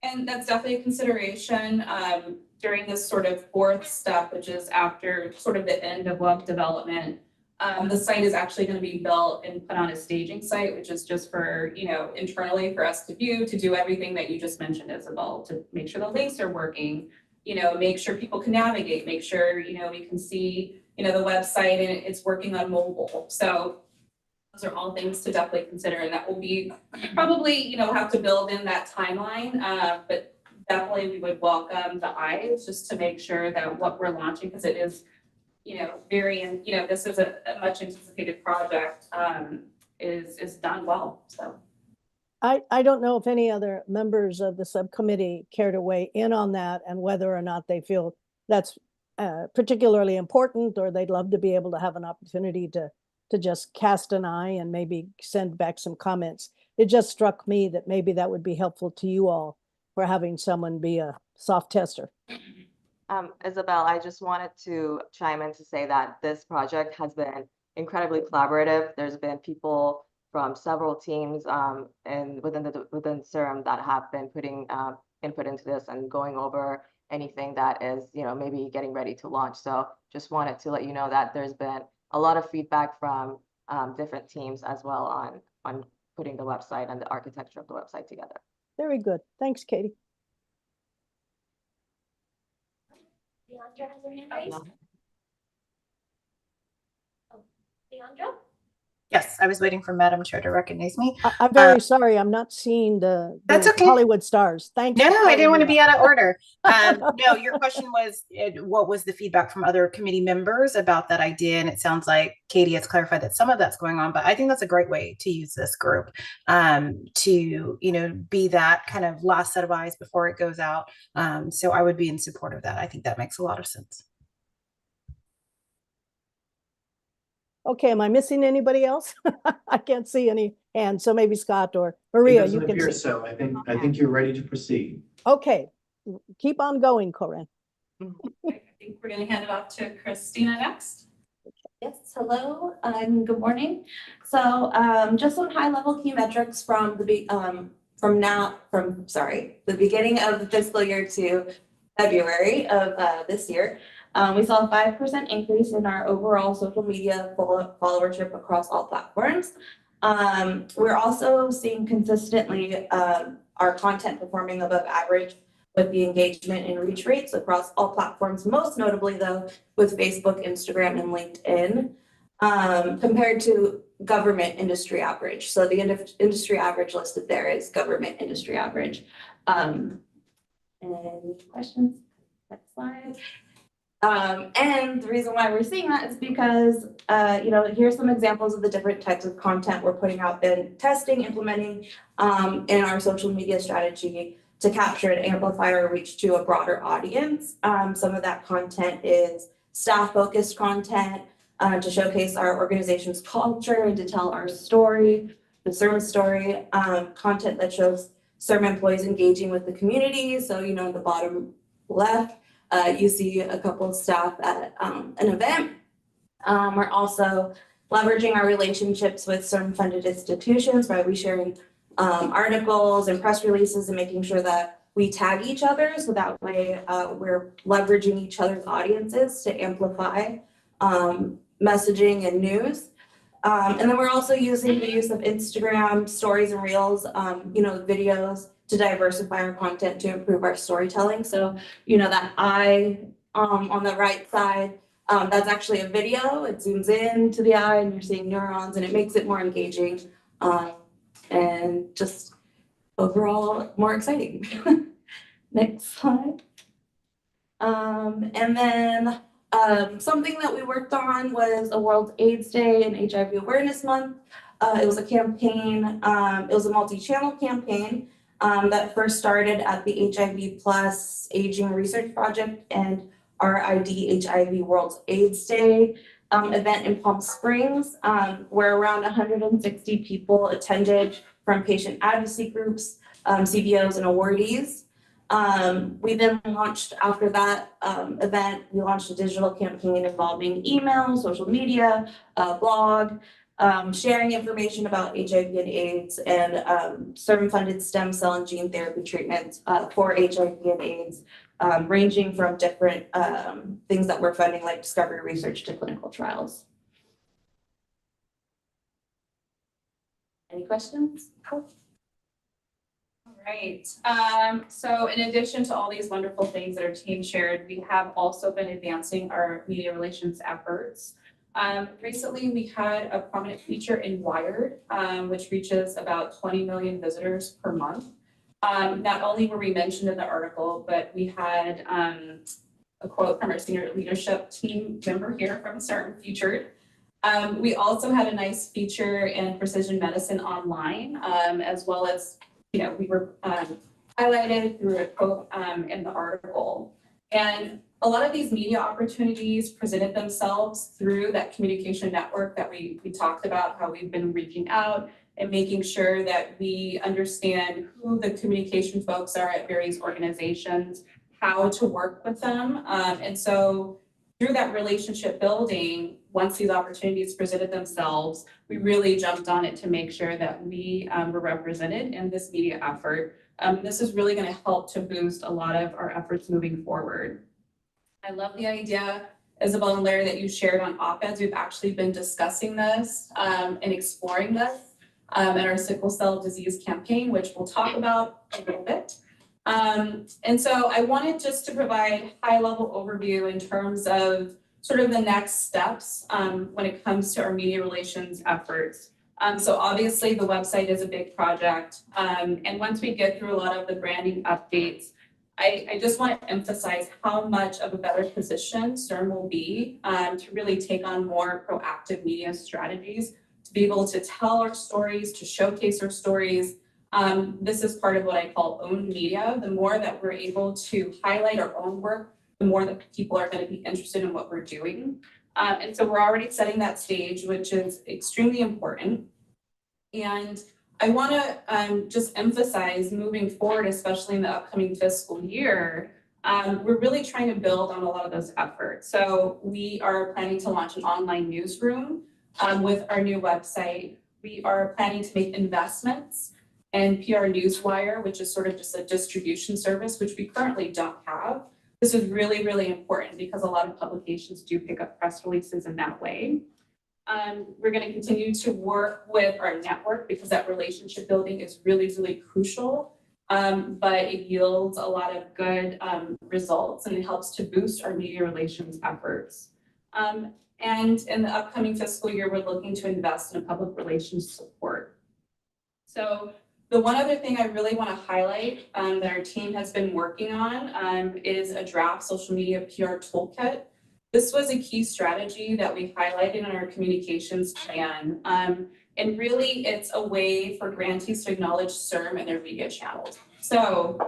And that's definitely a consideration during this sort of fourth step, which is after sort of the end of web development. The site is actually going to be built and put on a staging site, which is just for, you know, internally for us to view, to do everything that you just mentioned, Isabel, to make sure the links are working, you know, make sure people can navigate, make sure, you know, we can see, you know, the website and it's working on mobile. So those are all things to definitely consider, and that will be probably, you know, have to build in that timeline, but definitely we would welcome the eyes just to make sure that what we're launching, because it is, you know, this is a much anticipated project, is done well. So
I don't know if any other members of the subcommittee care to weigh in on that and whether or not they feel that's particularly important, or they'd love to be able to have an opportunity to just cast an eye and maybe send back some comments. It just struck me that maybe that would be helpful to you all for having someone be a soft tester.
Isabel, I just wanted to chime in to say that this project has been incredibly collaborative. There's been people from several teams and within CIRM that have been putting input into this and going over anything that is, maybe getting ready to launch. So just wanted to let you know that there's been a lot of feedback from different teams as well on putting the website and the architecture of the website together.
Very good. Thanks, Katie.
Leandra has her hand raised. Oh, Leandra?
Yes, I was waiting for Madam Chair to recognize me.
I'm very sorry. I'm not seeing the
That's okay.
Hollywood stars. Thanks.
No,
for
I didn't
calling
want to
me
be
out.
out of order. No, your question was what was the feedback from other committee members about that idea? And it sounds like Katie has clarified that some of that's going on, but I think that's a great way to use this group to, be that kind of last set of eyes before it goes out. So I would be in support of that. I think that makes a lot of sense.
Okay, am I missing anybody else? I can't see any hands, so maybe Scott or
It
Maria,
doesn't
you can
appear
see.
so. I think you're ready to proceed.
Okay, keep on going, Corinne.
I think we're going to hand it off to Christina next. Yes, hello and good morning. So just some high-level key metrics from the beginning of the fiscal year to February of this year. We saw a 5% increase in our overall social media followership across all platforms. We're also seeing consistently our content performing above average with the engagement and reach rates across all platforms, most notably though with Facebook, Instagram, and LinkedIn, compared to government industry average. So the industry average listed there is government industry average. Any questions? Next slide. And the reason why we're seeing that is because, here's some examples of the different types of content we're putting out there, testing, implementing in our social media strategy to capture and amplify our reach to a broader audience. Some of that content is staff-focused content to showcase our organization's culture and to tell our story, the CIRM story, content that shows CIRM employees engaging with the community. So, in the bottom left, you see a couple of staff at an event. We're also leveraging our relationships with CIRM-funded institutions by resharing articles and press releases and making sure that we tag each other. So that way we're leveraging each other's audiences to amplify messaging and news. And then we're also using the use of Instagram stories and reels, videos to diversify our content to improve our storytelling. So, that eye on the right side, that's actually a video. It zooms in to the eye and you're seeing neurons and it makes it more engaging and just overall more exciting. Next slide. And then something that we worked on was a World AIDS Day and HIV Awareness Month. It was a campaign, it was a multi-channel campaign that first started at the HIV Plus Aging Research Project and RID HIV World AIDS Day event in Palm Springs, where around 160 people attended from patient advocacy groups, CBOs, and awardees. We then launched, after that event, we launched a digital campaign involving email, social media, blog, sharing information about HIV and AIDS, and CIRM-funded stem cell and gene therapy treatments for HIV and AIDS, ranging from different things that we're funding, like discovery research to clinical trials. Any questions? All right. So in addition to all these wonderful things that our team shared, we have also been advancing our media relations efforts. Recently, we had a prominent feature in Wired, which reaches about 20 million visitors per month. Not only were we mentioned in the article, but we had a quote from our senior leadership team member here from CIRM featured. We also had a nice feature in Precision Medicine Online, as well as, we were highlighted through a quote in the article. And a lot of these media opportunities presented themselves through that communication network that we talked about, how we've been reaching out and making sure that we understand who the communication folks are at various organizations, how to work with them. And so through that relationship building, once these opportunities presented themselves, we really jumped on it to make sure that we were represented in this media effort. This is really going to help to boost a lot of our efforts moving forward. I love the idea, Isabel and Larry, that you shared on op-eds. We've actually been discussing this and exploring this at our sickle cell disease campaign, which we'll talk about a little bit. And so I wanted just to provide high-level overview in terms of sort of the next steps when it comes to our media relations efforts. So obviously the website is a big project. And once we get through a lot of the branding updates, I just want to emphasize how much of a better position CIRM will be to really take on more proactive media strategies, to be able to tell our stories, to showcase our stories. This is part of what I call owned media. The more that we're able to highlight our own work, the more that people are going to be interested in what we're doing. And so we're already setting that stage, which is extremely important. And I want to just emphasize moving forward, especially in the upcoming fiscal year, we're really trying to build on a lot of those efforts. So we are planning to launch an online newsroom with our new website. We are planning to make investments in PR Newswire, which is sort of just a distribution service, which we currently don't have. This is really, really important because a lot of publications do pick up press releases in that way. We're going to continue to work with our network because that relationship building is really, really crucial, but it yields a lot of good results and it helps to boost our media relations efforts. And in the upcoming fiscal year, we're looking to invest in public relations support. So the one other thing I really want to highlight that our team has been working on is a draft social media PR toolkit. This was a key strategy that we highlighted in our communications plan. And really, it's a way for grantees to acknowledge CIRM and their media channels. So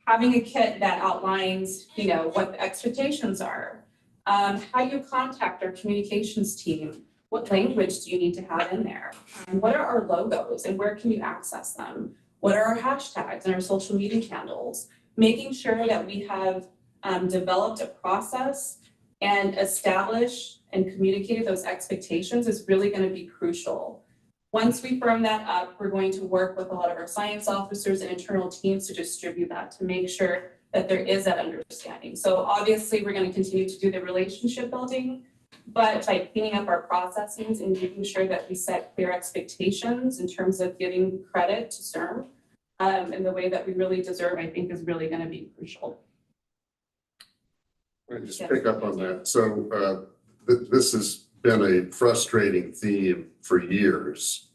having a kit that outlines, what the expectations are, how you contact our communications team, what language do you need to have in there? What are our logos and where can you access them? What are our hashtags and our social media handles? Making sure that we have developed a process and established and communicated those expectations is really going to be crucial. Once we firm that up, we're going to work with a lot of our science officers and internal teams to distribute that to make sure that there is that understanding. So obviously, we're going to continue to do the relationship building, but by cleaning up our processes and making sure that we set clear expectations in terms of giving credit to CIRM in the way that we really deserve, I think is really going to be crucial.
I just pick up on that. So this has been a frustrating theme for years.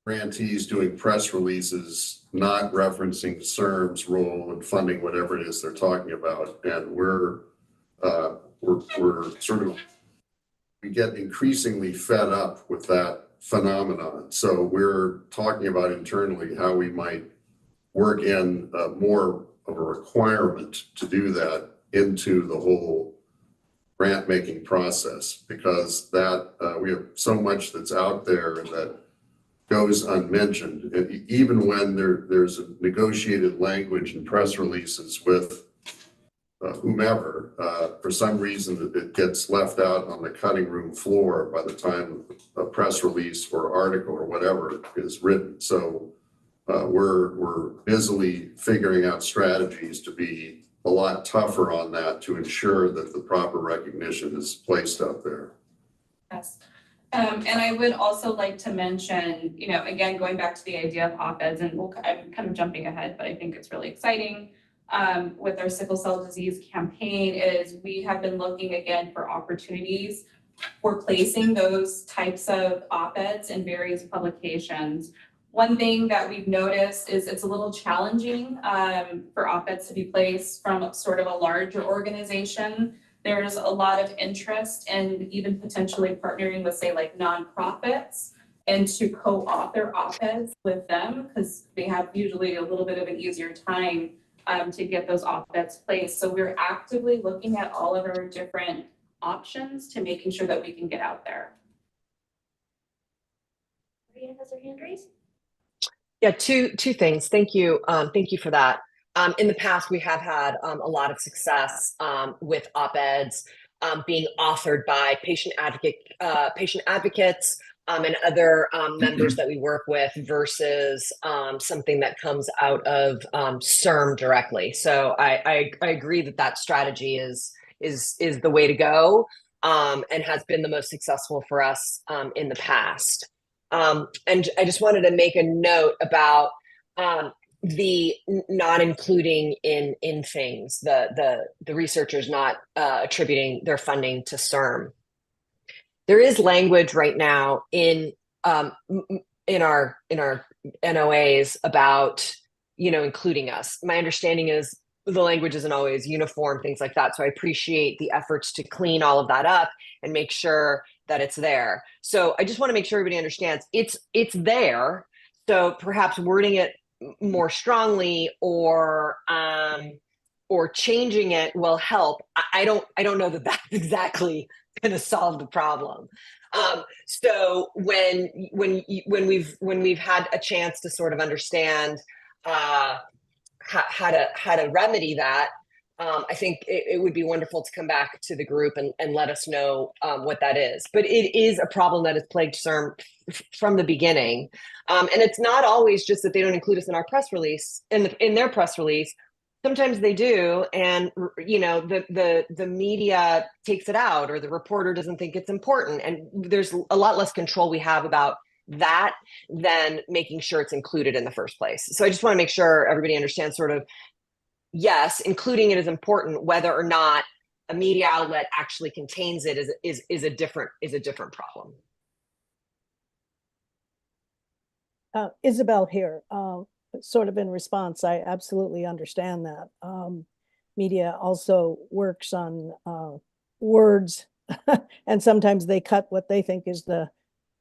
Grantees doing press releases, not referencing CIRM's role in funding whatever it is they're talking about, and we're sort of, we get increasingly fed up with that phenomenon. So we're talking about internally how we might work in more of a requirement to do that into the whole grant making process, because that we have so much that's out there that goes unmentioned. And even when there's a negotiated language and press releases with whomever, for some reason it gets left out on the cutting room floor by the time a press release or article or whatever is written. So we're busily figuring out strategies to be a lot tougher on that to ensure that the proper recognition is placed out there.
Yes. And I would also like to mention, again, going back to the idea of op-eds, and I'm kind of jumping ahead, but I think it's really exciting with our sickle cell disease campaign is we have been looking again for opportunities for placing those types of op-eds in various publications. One thing that we've noticed is it's a little challenging for op-eds to be placed from sort of a larger organization. There's a lot of interest in even potentially partnering with, say, like nonprofits and to co-author op-eds with them because they have usually a little bit of an easier time to get those op-eds placed. So we're actively looking at all of our different options to making sure that we can get out there.
Maria has her hand raised.
Yeah, two things. Thank you. Thank you for that. In the past, we have had a lot of success with op-eds being authored by patient advocates and other members that we work with versus something that comes out of CIRM directly. So I agree that strategy is the way to go and has been the most successful for us in the past. And I just wanted to make a note about the not including in things, the researchers not attributing their funding to CIRM. There is language right now in our NOAs about, including us. My understanding is the language isn't always uniform, things like that. So I appreciate the efforts to clean all of that up and make sure that it's there. So I just want to make sure everybody understands it's there. So perhaps wording it more strongly or changing it will help. I don't know that that's exactly going to solve the problem. So when we've had a chance to sort of understand how to remedy that, I think it would be wonderful to come back to the group and let us know what that is. But it is a problem that has plagued CIRM from the beginning. And it's not always just that they don't include us in our press release, in their press release. Sometimes they do, and the media takes it out, or the reporter doesn't think it's important. And there's a lot less control we have about that than making sure it's included in the first place. So I just want to make sure everybody understands sort of, yes, including it is important, whether or not a media outlet actually contains it is a different problem.
Isabel here, sort of in response, I absolutely understand that. Media also works on words, and sometimes they cut what they think is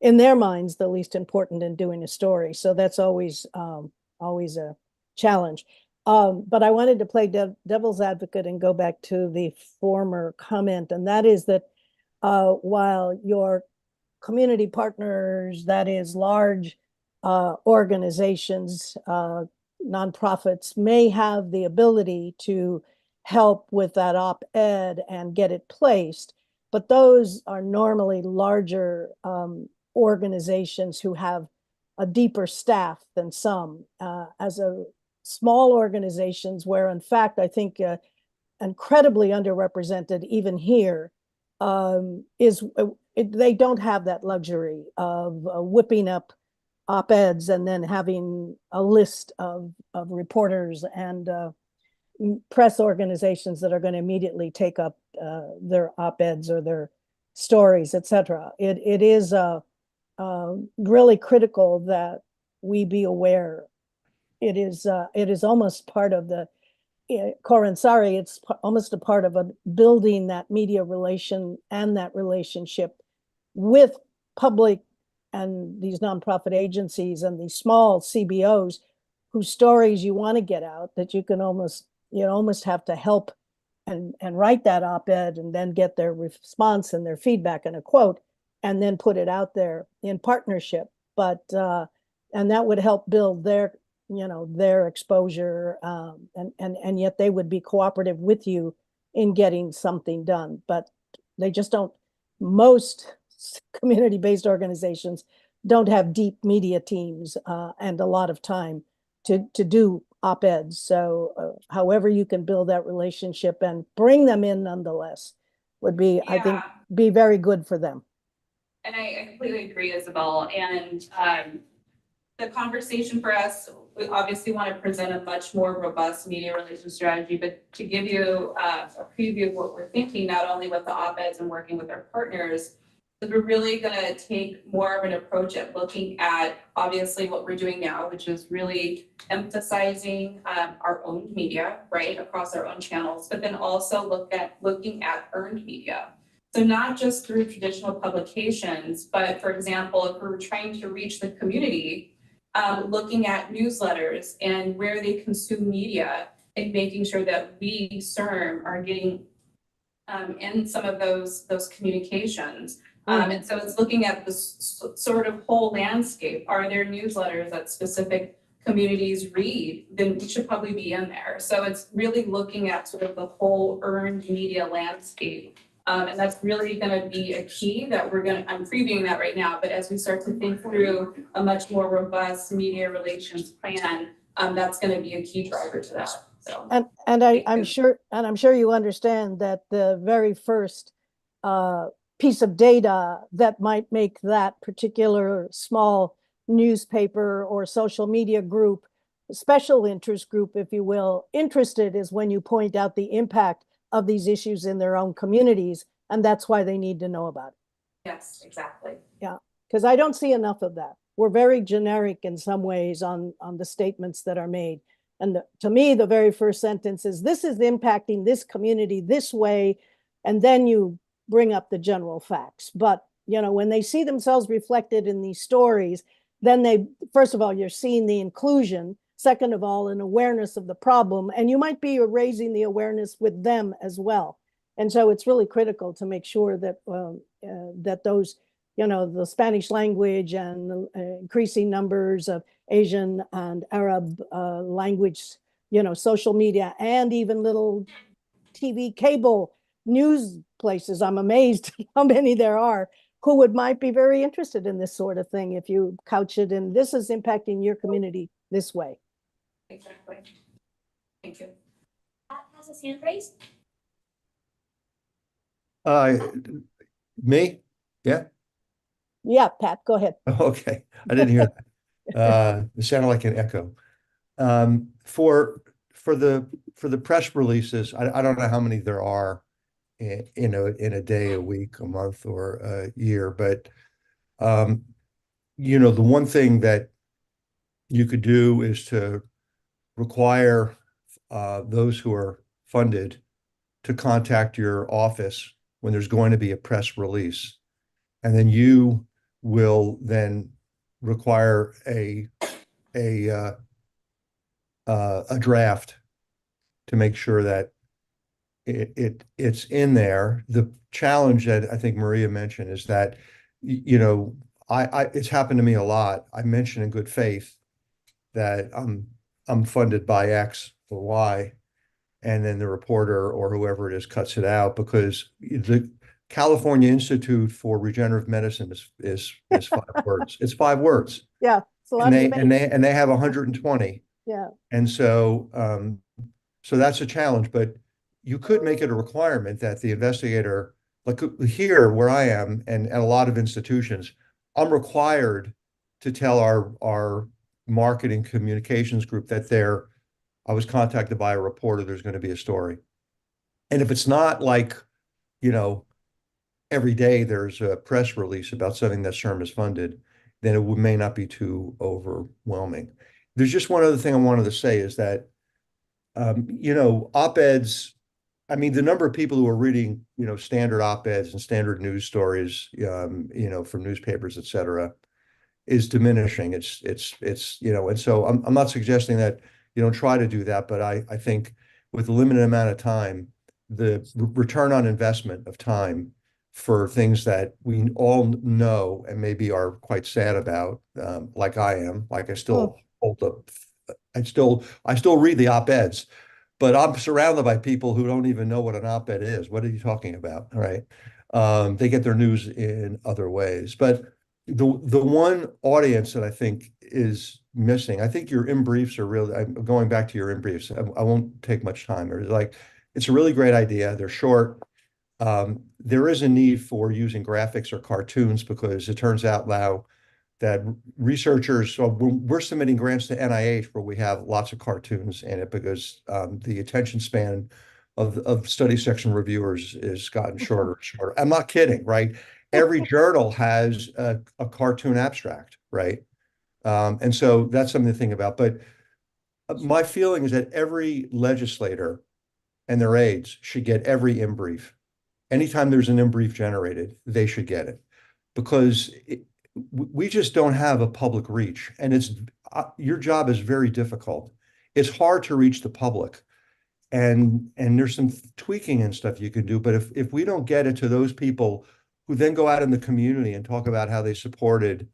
in their minds, the least important in doing a story. So that's always a challenge. But I wanted to play devil's advocate and go back to the former comment, and that is that while your community partners, that is large organizations, nonprofits, may have the ability to help with that op-ed and get it placed, but those are normally larger organizations who have a deeper staff than some. As a small organizations where, in fact, I think incredibly underrepresented even here, they don't have that luxury of whipping up op-eds and then having a list of reporters and press organizations that are going to immediately take up their op-eds or their stories, etc. It is really critical that we be aware. It is almost part of the Corin, sorry, it's almost a part of building that media relation and that relationship with public and these nonprofit agencies and these small CBOs whose stories you want to get out, that you can almost have to help and write that op-ed and then get their response and their feedback and a quote and then put it out there in partnership. But and that would help build their exposure, and yet they would be cooperative with you in getting something done. But they just don't. Most community-based organizations don't have deep media teams and a lot of time to do op-eds. So however you can build that relationship and bring them in nonetheless would be, I think, be very good for them.
And I completely agree, Isabel. And the conversation for us, we obviously want to present a much more robust media relations strategy, but to give you a preview of what we're thinking, not only with the op-eds and working with our partners, but we're really going to take more of an approach at looking at obviously what we're doing now, which is really emphasizing our own media, right, across our own channels, but then also looking at earned media. So not just through traditional publications, but for example, if we're trying to reach the community, looking at newsletters and where they consume media and making sure that we, CIRM, are getting in some of those communications. And so it's looking at this sort of whole landscape. Are there newsletters that specific communities read? Then we should probably be in there. So it's really looking at sort of the whole earned media landscape. And that's really going to be a key that I'm previewing that right now, but as we start to think through a much more robust media relations plan, that's going to be a key driver to that. So.
I'm sure you understand that the very first piece of data that might make that particular small newspaper or social media group, special interest group, if you will, interested is when you point out the impact of these issues in their own communities, and that's why they need to know about it.
Yes, exactly.
Yeah, because I don't see enough of that. We're very generic in some ways on the statements that are made. And to me, the very first sentence is, this is impacting this community this way, and then you bring up the general facts. But, you know, when they see themselves reflected in these stories, then first of all, you're seeing the inclusion. Second of all, an awareness of the problem, and you might be raising the awareness with them as well. And so it's really critical to make sure that that those, you know, the Spanish language and increasing numbers of Asian and Arab language, you know, social media, and even little TV cable news places. I'm amazed how many there are who might be very interested in this sort of thing if you couch it in, this is impacting your community this way.
Exactly. Thank you.
Has his hand raised?
Me? Yeah.
Yeah, Pat, go ahead.
Okay, I didn't hear that. It sounded like an echo. For the press releases, I don't know how many there are in a day, a week, a month, or a year, but you know, the one thing that you could do is to require those who are funded to contact your office when there's going to be a press release, and then you will then require a draft to make sure that it's in there. The challenge that I think Maria mentioned is that, you know, it's happened to me a lot. I mention in good faith that I'm funded by X or Y, and then the reporter or whoever it is cuts it out because the California Institute for Regenerative Medicine is 5 words. It's 5 words.
Yeah, it's a lot
and they have 120.
Yeah.
And so so that's a challenge, but you could make it a requirement that the investigator, like here where I am, and at a lot of institutions, I'm required to tell our marketing communications group that I was contacted by a reporter, there's going to be a story. And if it's not like, you know, every day there's a press release about something that CIRM is funded, then it may not be too overwhelming. There's just one other thing I wanted to say is that, you know, op-eds, I mean, the number of people who are reading, you know, standard op-eds and standard news stories, you know, from newspapers, et cetera, is diminishing. It's, you know, and so I'm not suggesting that you don't try to do that, but I think with a limited amount of time, the return on investment of time for things that we all know and maybe are quite sad about, like I am, like I still hold up, I still read the op-eds, but I'm surrounded by people who don't even know what an op-ed is. What are you talking about? All right. They get their news in other ways, but the one audience that I think is missing, I think your in-briefs are really, I'm going back to your in-briefs. I won't take much time. It's a really great idea. They're short. There is a need for using graphics or cartoons because it turns out now that researchers, so we're submitting grants to NIH where we have lots of cartoons in it because the attention span of study section reviewers has gotten shorter and shorter. I'm not kidding, right? Every journal has a cartoon abstract, right? And so that's something to think about. But my feeling is that every legislator and their aides should get every in-brief. Anytime there's an in-brief generated, they should get it because we just don't have a public reach. And your job is very difficult. It's hard to reach the public and there's some tweaking and stuff you can do. But if we don't get it to those people who then go out in the community and talk about how they supported,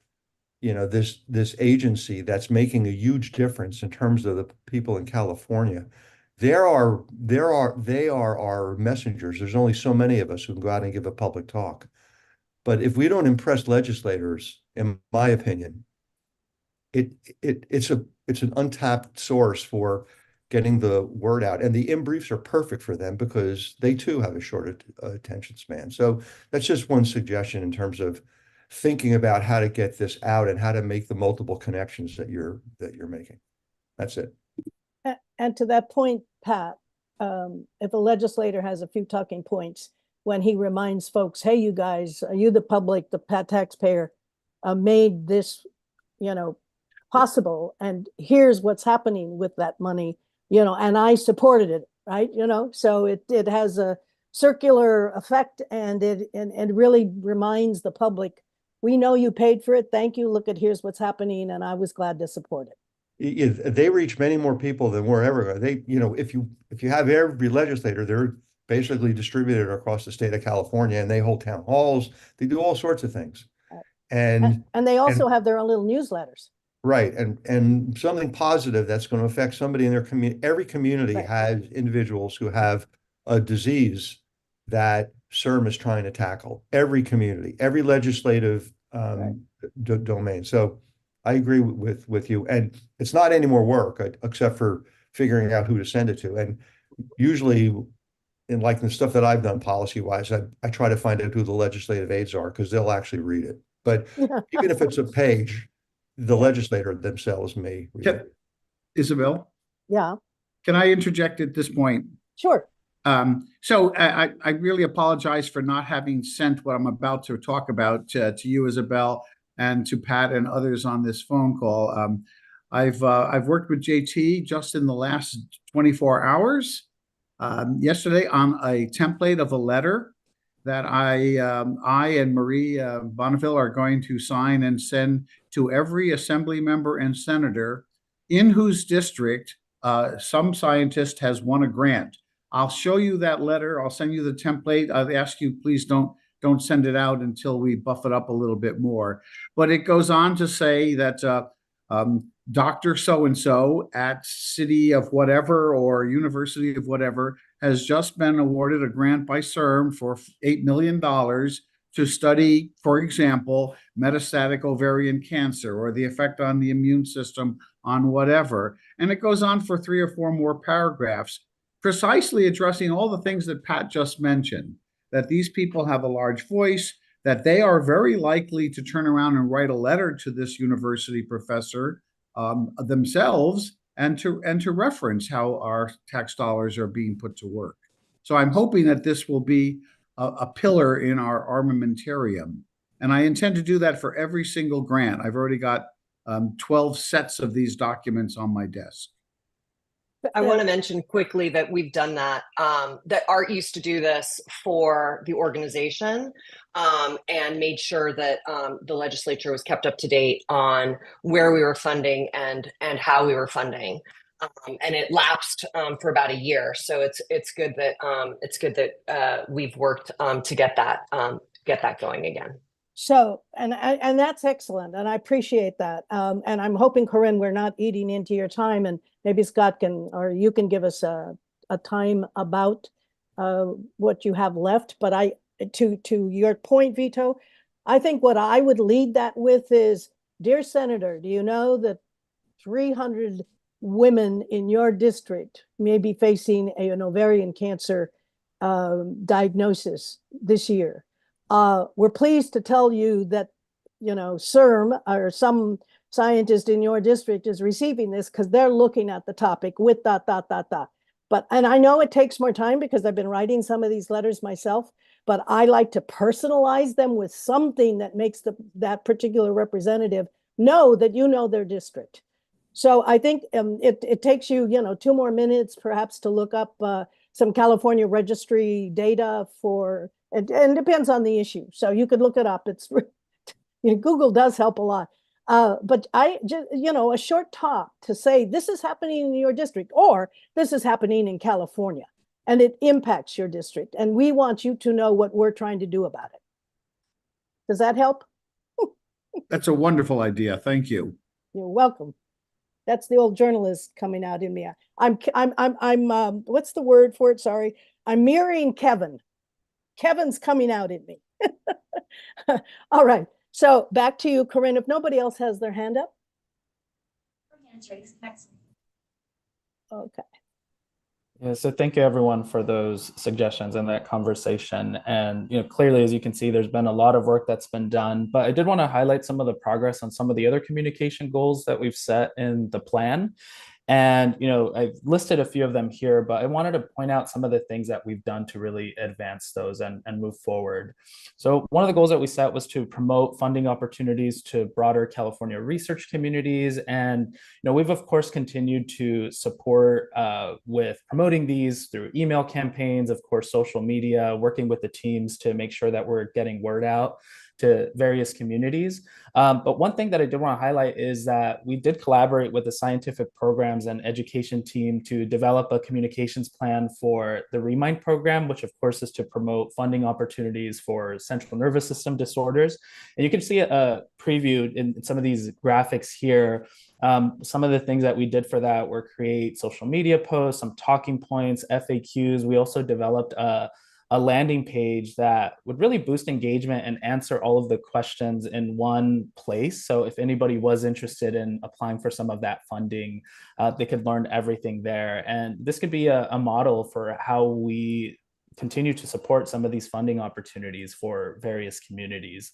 this agency that's making a huge difference in terms of the people in California, they are our messengers. There's only so many of us who can go out and give a public talk. But if we don't impress legislators, in my opinion, it's an untapped source for getting the word out. And the in-briefs are perfect for them because they too have a short attention span. So that's just one suggestion in terms of thinking about how to get this out and how to make the multiple connections that you're making. That's it.
And to that point, Pat, if a legislator has a few talking points, when he reminds folks, hey, you guys, you the public, the taxpayer, made this, possible, and here's what's happening with that money, and I supported it, right? So it has a circular effect, and it really reminds the public, we know you paid for it. Thank you. Look at here's what's happening, and I was glad to support it.
They reach many more people than we're ever going. If you have every legislator, they're basically distributed across the state of California, and they hold town halls. They do all sorts of things, and
they also have their own little newsletters.
Right, and something positive that's going to affect somebody in their community. Every community has individuals who have a disease that CIRM is trying to tackle. Every community, every legislative domain. So I agree with you, and it's not any more work except for figuring out who to send it to. And usually, in like the stuff that I've done policy-wise, I try to find out who the legislative aides are because they'll actually read it. But even if it's a page, the legislator themselves may read it.
Isabel?
Yeah.
Can I interject at this point?
Sure.
So I really apologize for not having sent what I'm about to talk about to you, Isabel, and to Pat and others on this phone call. I've worked with JT just in the last 24 hours. Yesterday on a template of a letter that I and Marie Bonneville are going to sign and send to every assembly member and senator in whose district some scientist has won a grant. I'll show you that letter. I'll send you the template. I'll ask you, please don't send it out until we buff it up a little bit more. But it goes on to say that Dr. So-and-so at city of whatever or university of whatever has just been awarded a grant by CIRM for $8 million to study, for example, metastatic ovarian cancer or the effect on the immune system on whatever. And it goes on for 3 or 4 more paragraphs, precisely addressing all the things that Pat just mentioned, that these people have a large voice, that they are very likely to turn around and write a letter to this university professor themselves and to reference how our tax dollars are being put to work. So I'm hoping that this will be a pillar in our armamentarium. And I intend to do that for every single grant. I've already got 12 sets of these documents on my desk.
I want to mention quickly that we've done that, that Art used to do this for the organization and made sure that the legislature was kept up to date on where we were funding and how we were funding. And it lapsed for about a year. So it's good that we've worked to get that going again.
So, and that's excellent, and I appreciate that. And I'm hoping, Corinne, we're not eating into your time, and maybe Scott can, or you can give us a time about what you have left. But to your point, Vito, I think what I would lead that with is, dear Senator, do you know that 300 women in your district may be facing an ovarian cancer diagnosis this year? We're pleased to tell you that, CIRM or some scientist in your district is receiving this because they're looking at the topic with ... But, and I know it takes more time because I've been writing some of these letters myself, but I like to personalize them with something that makes that particular representative know that you know their district. So I think it takes you, 2 more minutes perhaps to look up some California registry data for, and depends on the issue. So you could look it up. It's Google does help a lot. But I just, a short talk to say this is happening in your district or this is happening in California and it impacts your district. And we want you to know what we're trying to do about it. Does that help?
That's a wonderful idea. Thank you.
You're welcome. That's the old journalist coming out in me. I'm what's the word for it? Sorry. I'm mirroring Kevin. Kevin's coming out in me. All right. So back to you, Corinne. If nobody else has their hand up. Okay.
Yeah, so thank you everyone for those suggestions and that conversation. And clearly, as you can see, there's been a lot of work that's been done, but I did want to highlight some of the progress on some of the other communication goals that we've set in the plan. And I've listed a few of them here, but I wanted to point out some of the things that we've done to really advance those and move forward. So one of the goals that we set was to promote funding opportunities to broader California research communities. And we've of course continued to support with promoting these through email campaigns, of course, social media, working with the teams to make sure that we're getting word out to various communities. But one thing that I did want to highlight is that we did collaborate with the scientific programs and education team to develop a communications plan for the Remind program, which of course is to promote funding opportunities for central nervous system disorders. And you can see a preview in some of these graphics here. Some of the things that we did for that were create social media posts, some talking points, FAQs. We also developed a landing page that would really boost engagement and answer all of the questions in one place. So if anybody was interested in applying for some of that funding, they could learn everything there. And this could be a model for how we continue to support some of these funding opportunities for various communities.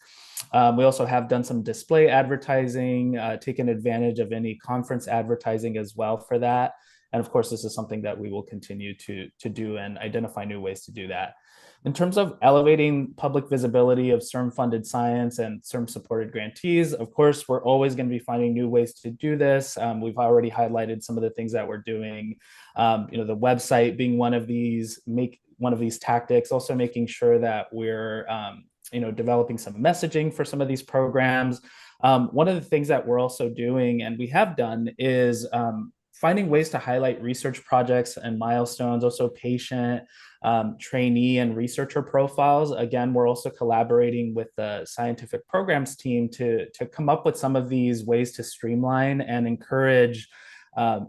We also have done some display advertising, taken advantage of any conference advertising as well for that. And of course, this is something that we will continue to do and identify new ways to do that. In terms of elevating public visibility of CIRM-funded science and CIRM-supported grantees, of course, we're always going to be finding new ways to do this. We've already highlighted some of the things that we're doing. The website being one of these tactics, also making sure that we're developing some messaging for some of these programs. One of the things that we're also doing, and we have done, is finding ways to highlight research projects and milestones, also patient, trainee, and researcher profiles. Again, we're also collaborating with the scientific programs team to come up with some of these ways to streamline and encourage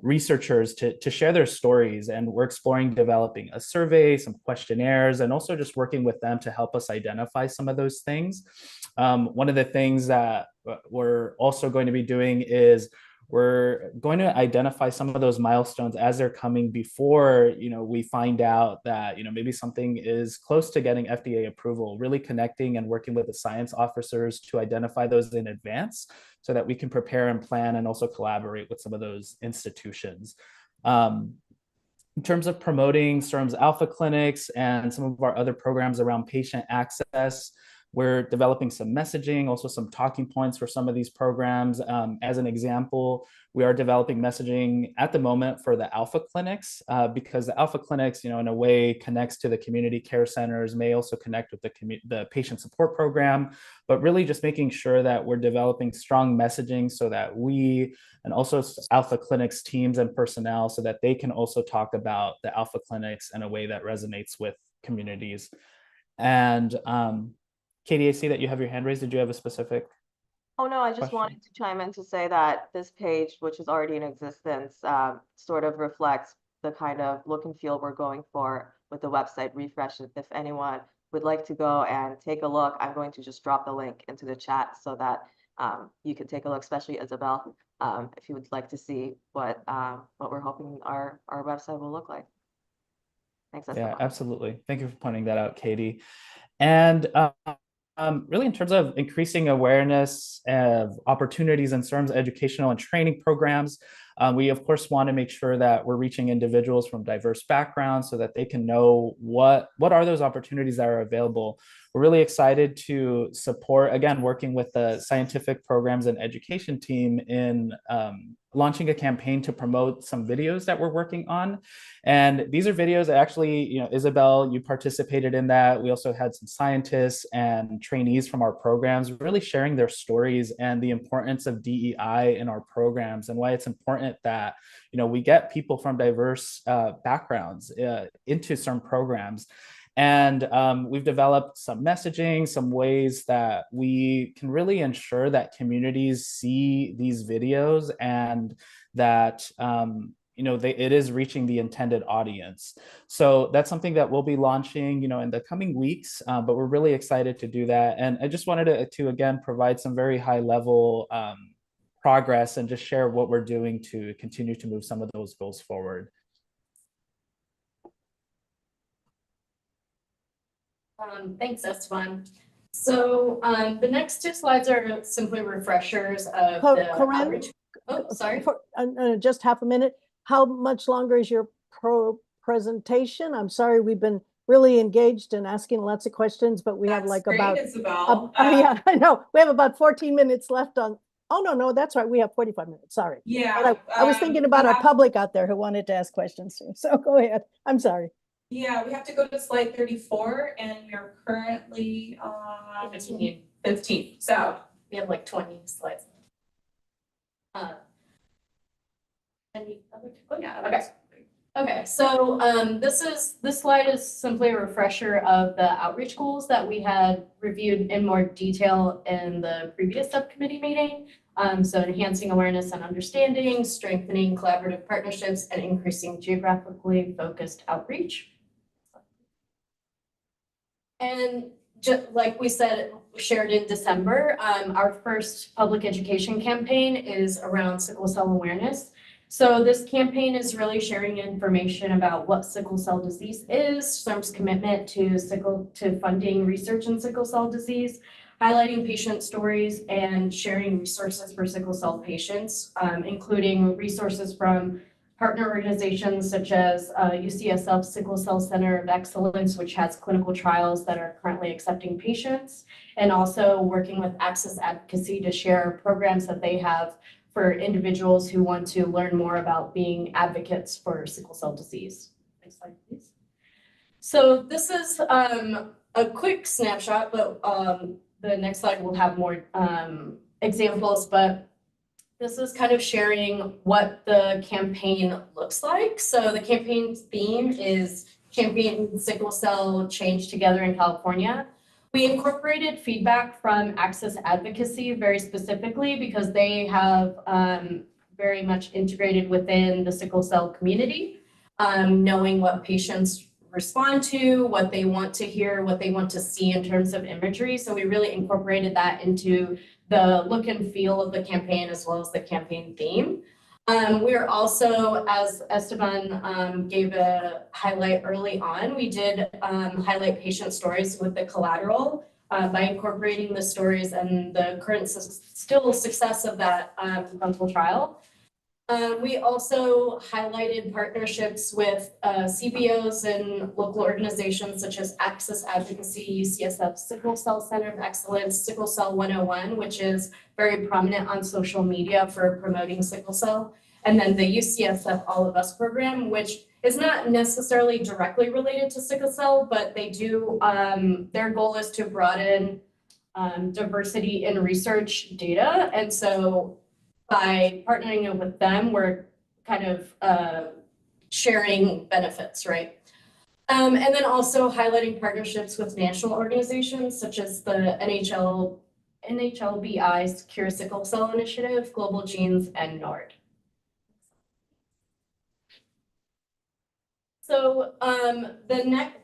researchers to share their stories. And we're exploring developing a survey, some questionnaires, and also just working with them to help us identify some of those things. One of the things that we're also going to be doing is we're going to identify some of those milestones as they're coming before, we find out that, maybe something is close to getting FDA approval, really connecting and working with the science officers to identify those in advance so that we can prepare and plan and also collaborate with some of those institutions. In terms of promoting CIRM's alpha clinics and some of our other programs around patient access, we're developing some messaging, also some talking points for some of these programs. As an example, we are developing messaging at the moment for the alpha clinics because the alpha clinics, in a way connects to the community care centers, may also connect with the patient support program, but really just making sure that we're developing strong messaging so that we, and also alpha clinics teams and personnel, so that they can also talk about the alpha clinics in a way that resonates with communities. And Katie, I see that you have your hand raised. Did you have a specific?
Oh, no, I just
question?
wanted to chime in to say that this page, which is already in existence, sort of reflects the kind of look and feel we're going for with the website refresh. If anyone would like to go and take a look, I'm going to just drop the link into the chat so that you can take a look, especially Isabel, if you would like to see what we're hoping our website will look like. Thanks, Isabel.
Yeah, absolutely. Thank you for pointing that out, Katie. And really, in terms of increasing awareness of opportunities in CIRM's educational and training programs, We, of course, want to make sure that we're reaching individuals from diverse backgrounds so that they can know what are those opportunities that are available. We're really excited to support, again, working with the scientific programs and education team in launching a campaign to promote some videos that we're working on. And these are videos that actually, you know, Isabel, you participated in that. We also had some scientists and trainees from our programs really sharing their stories and the importance of DEI in our programs and why it's important that, you know, we get people from diverse backgrounds into certain programs. And we've developed some messaging, some ways that we can really ensure that communities see these videos and that you know, it is reaching the intended audience. So that's something that we'll be launching, you know, in the coming weeks, but we're really excited to do that. And I just wanted to again, provide some very high level progress and just share what we're doing to continue to move some of those goals forward.
Thanks, Esteban. So the next two slides are simply refreshers of the outreach. Oh, sorry.
Just half a minute. How much longer is your presentation? I'm sorry, we've been really engaged and asking lots of questions, but we have like about, yeah, I know. We have about 14 minutes left on, oh, no, that's right. We have 45 minutes, sorry.
Yeah.
I was thinking about our public out there who wanted to ask questions too. So go ahead, I'm sorry.
Yeah, we have to go to slide 34 and we're currently on 15. So
we have like 20 slides. Any other? Oh, yeah. Okay. Okay. So this slide is simply a refresher of the outreach goals that we had reviewed in more detail in the previous subcommittee meeting. So enhancing awareness and understanding, strengthening collaborative partnerships, and increasing geographically focused outreach. And just like we said, shared in December, our first public education campaign is around sickle cell awareness. So this campaign is really sharing information about what sickle cell disease is, CIRM's commitment to funding research in sickle cell disease, highlighting patient stories, and sharing resources for sickle cell patients, including resources from partner organizations such as UCSF Sickle Cell Center of Excellence, which has clinical trials that are currently accepting patients, and also working with Access Advocacy to share programs that they have for individuals who want to learn more about being advocates for sickle cell disease. Next slide, please. So this is a quick snapshot, but the next slide will have more examples, but this is kind of sharing what the campaign looks like. So the campaign's theme is Championing Sickle Cell Change Together in California. We incorporated feedback from Access Advocacy very specifically because they have very much integrated within the sickle cell community, knowing what patients respond to, what they want to hear, what they want to see in terms of imagery. So we really incorporated that into the look and feel of the campaign as well as the campaign theme. We're also, as Esteban gave a highlight early on, we did highlight patient stories with the collateral by incorporating the stories and the current still success of that clinical trial. We also highlighted partnerships with CBOs and local organizations such as Access Advocacy, UCSF Sickle Cell Center of Excellence, Sickle Cell 101, which is very prominent on social media for promoting sickle cell, and then the UCSF All of Us program, which is not necessarily directly related to sickle cell, but they do, their goal is to broaden diversity in research data. And so by partnering with them, we're kind of sharing benefits, right? And then also highlighting partnerships with national organizations such as the NHLBI's Cure Sickle Cell Initiative, Global Genes, and NORD. So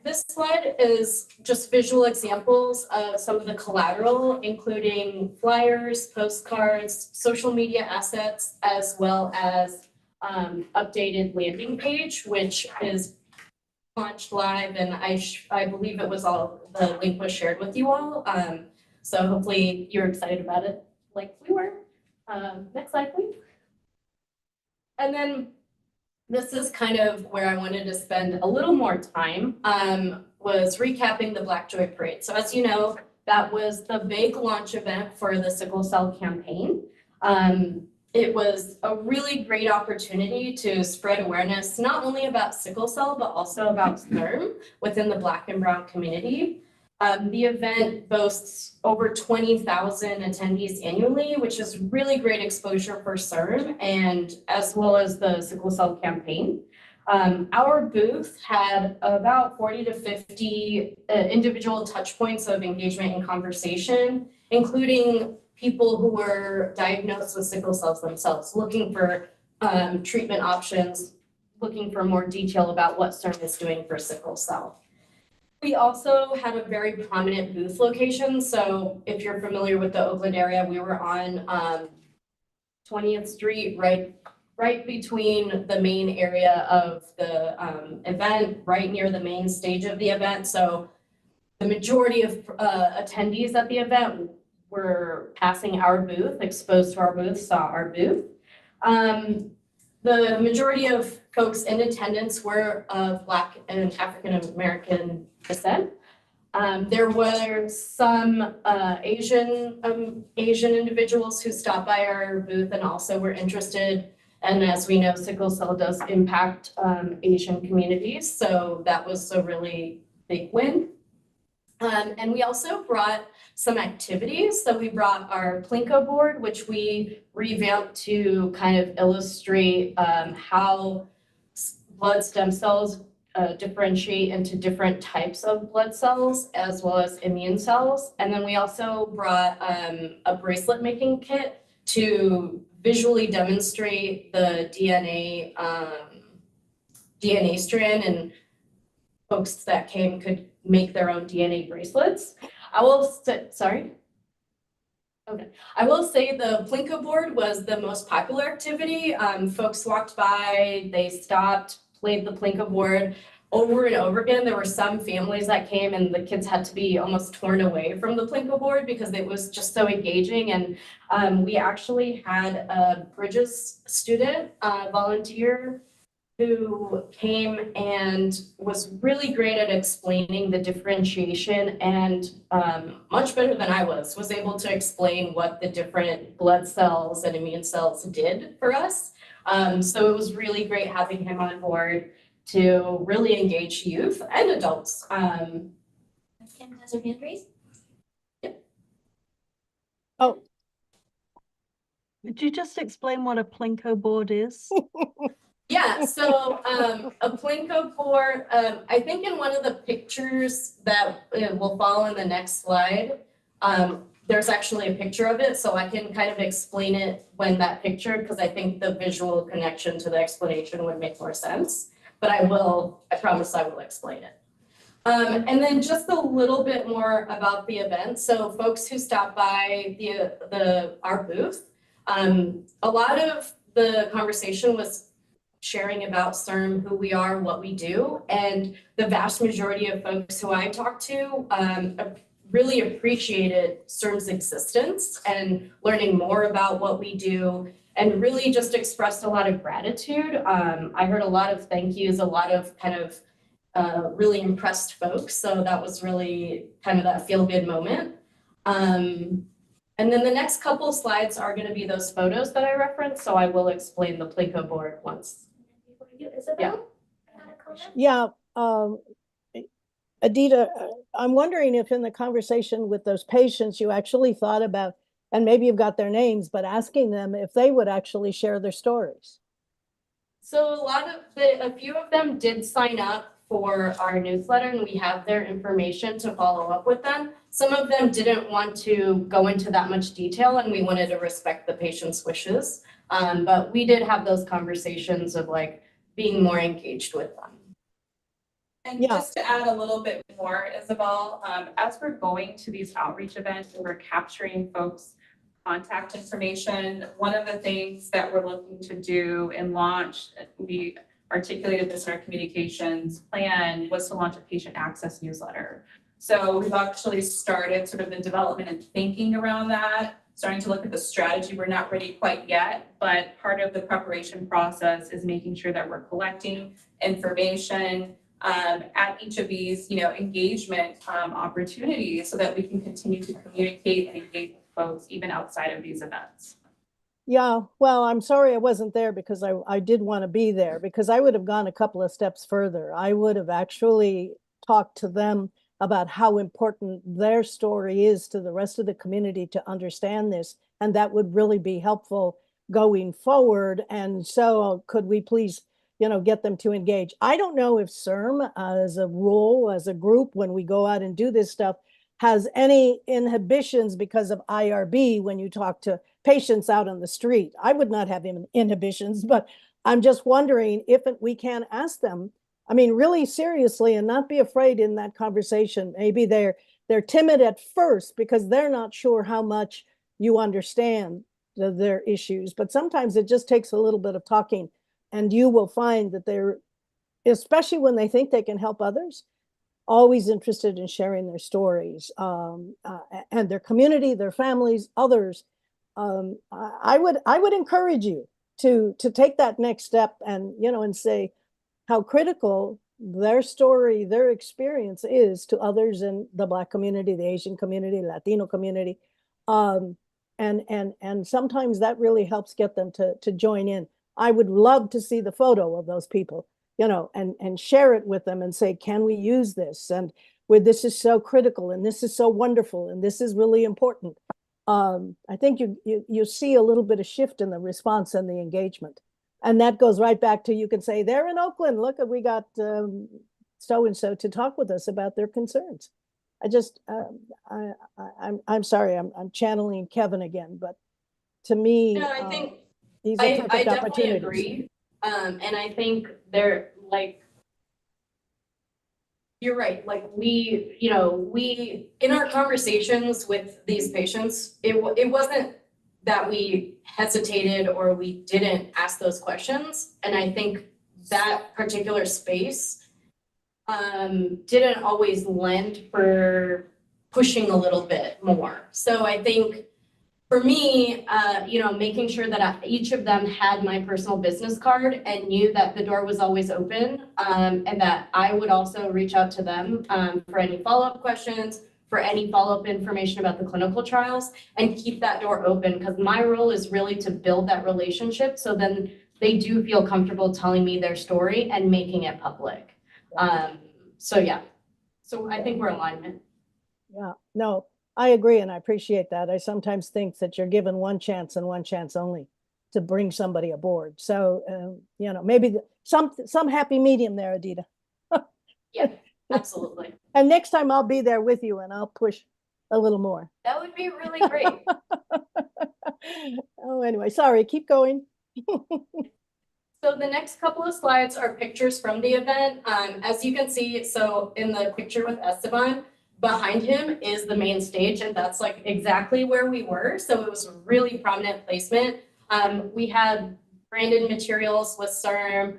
this slide is just visual examples of some of the collateral, including flyers, postcards, social media assets, as well as updated landing page, which is launched live, and I believe it was the link was shared with you all. So hopefully you're excited about it like we were. Next slide, please. And then this is kind of where I wanted to spend a little more time, was recapping the Black Joy Parade. So as you know, that was the big launch event for the sickle cell campaign. It was a really great opportunity to spread awareness, not only about sickle cell, but also about CIRM within the Black and Brown community. The event boasts over 20,000 attendees annually, which is really great exposure for CIRM and as well as the sickle cell campaign. Our booth had about 40 to 50 individual touch points of engagement and conversation, including people who were diagnosed with sickle cells themselves, looking for treatment options, looking for more detail about what CIRM is doing for sickle cell. We also had a very prominent booth location. So if you're familiar with the Oakland area, we were on 20th Street, right between the main area of the event, right near the main stage of the event. So the majority of attendees at the event were passing our booth, exposed to our booth, saw our booth. The majority of folks in attendance were of Black and African American descent. There were some Asian individuals who stopped by our booth and also were interested. And as we know, sickle cell does impact Asian communities. So that was a really big win. And we also brought some activities. So we brought our Plinko board, which we revamped to kind of illustrate how blood stem cells differentiate into different types of blood cells as well as immune cells. And then we also brought a bracelet making kit to visually demonstrate the DNA strand, and folks that came could make their own DNA bracelets. I will say the Plinko board was the most popular activity. Folks walked by, they stopped, played the Plinko board over and over again. There were some families that came and the kids had to be almost torn away from the Plinko board because it was just so engaging. And we actually had a Bridges student volunteer who came and was really great at explaining the differentiation and much better than I was able to explain what the different blood cells and immune cells did for us. So it was really great having him on board to really engage youth and adults. Kim has her hand raised. Yep.
Oh.
Would you just explain what a Plinko board is?
Yeah, so a Plinko board, I think in one of the pictures that will follow in the next slide, there's actually a picture of it, so I can kind of explain it when that picture, because I think the visual connection to the explanation would make more sense. But I promise I will explain it. And then just a little bit more about the event. So folks who stopped by our booth, a lot of the conversation was sharing about CIRM, who we are, what we do, and the vast majority of folks who I talked to really appreciated CIRM's existence and learning more about what we do, and really just expressed a lot of gratitude. I heard a lot of thank yous, a lot of kind of really impressed folks. So that was really kind of that feel-good moment. And then the next couple of slides are going to be those photos that I referenced. So I will explain the Plinko board once.
Yeah. Adita, I'm wondering if in the conversation with those patients, you actually thought about, and maybe you've got their names, but asking them if they would actually share their stories.
So a few of them did sign up for our newsletter, and we have their information to follow up with them. Some of them didn't want to go into that much detail, and we wanted to respect the patient's wishes. But we did have those conversations of like being more engaged with them.
And just to add a little bit more, Isabel, as we're going to these outreach events and we're capturing folks' contact information, one of the things that we're looking to do and launch, we articulated this in our communications plan, was to launch a patient access newsletter. So we've actually started sort of the development and thinking around that. starting to look at the strategy. We're not ready quite yet, but part of the preparation process is making sure that we're collecting information at each of these, engagement opportunities so that we can continue to communicate and engage with folks even outside of these events.
Yeah, well, I'm sorry I wasn't there because I did want to be there, because I would have gone a couple of steps further. I would have actually talked to them about how important their story is to the rest of the community to understand this, and that would really be helpful going forward. And so could we please, get them to engage? I don't know if CIRM as a rule, as a group, when we go out and do this stuff, has any inhibitions because of IRB when you talk to patients out on the street. I would not have inhibitions, but I'm just wondering if we can ask them, I mean, really seriously, and not be afraid in that conversation. Maybe they're timid at first because they're not sure how much you understand their issues, but sometimes it just takes a little bit of talking, and you will find that they're, especially when they think they can help others, always interested in sharing their stories and their community, their families, others. I would encourage you to take that next step and and say how critical their story, their experience is to others in the Black community, the Asian community, Latino community, and sometimes that really helps get them to join in. I would love to see the photo of those people, and share it with them and say, can we use this? And where this is so critical, and this is so wonderful, and this is really important. I think you see a little bit of shift in the response and the engagement. And that goes right back to, you can say, they're in Oakland, look, we got so-and-so to talk with us about their concerns. I just, I'm sorry, I'm channeling Kevin again, but to me,
No, I think
these are perfect
I definitely
opportunities.
agree. And I think they're like, you're right. Like we in our conversations with these patients, it wasn't that we hesitated or we didn't ask those questions. And I think that particular space didn't always lend for pushing a little bit more. So I think for me, making sure that each of them had my personal business card and knew that the door was always open, and that I would also reach out to them for any follow-up questions, for any follow-up information about the clinical trials, and keep that door open, because my role is really to build that relationship so then they do feel comfortable telling me their story and making it public. So I think we're in alignment.
Yeah, no, I agree, and I appreciate that. I sometimes think that you're given one chance and one chance only to bring somebody aboard. So, maybe some happy medium there, Adita.
Yeah, absolutely.
And next time I'll be there with you and I'll push a little more.
That would be really great.
Oh, anyway, sorry, keep going.
So the next couple of slides are pictures from the event. As you can see, so in the picture with Esteban, behind him is the main stage, and that's like exactly where we were. So it was a really prominent placement. We had branded materials with CIRM.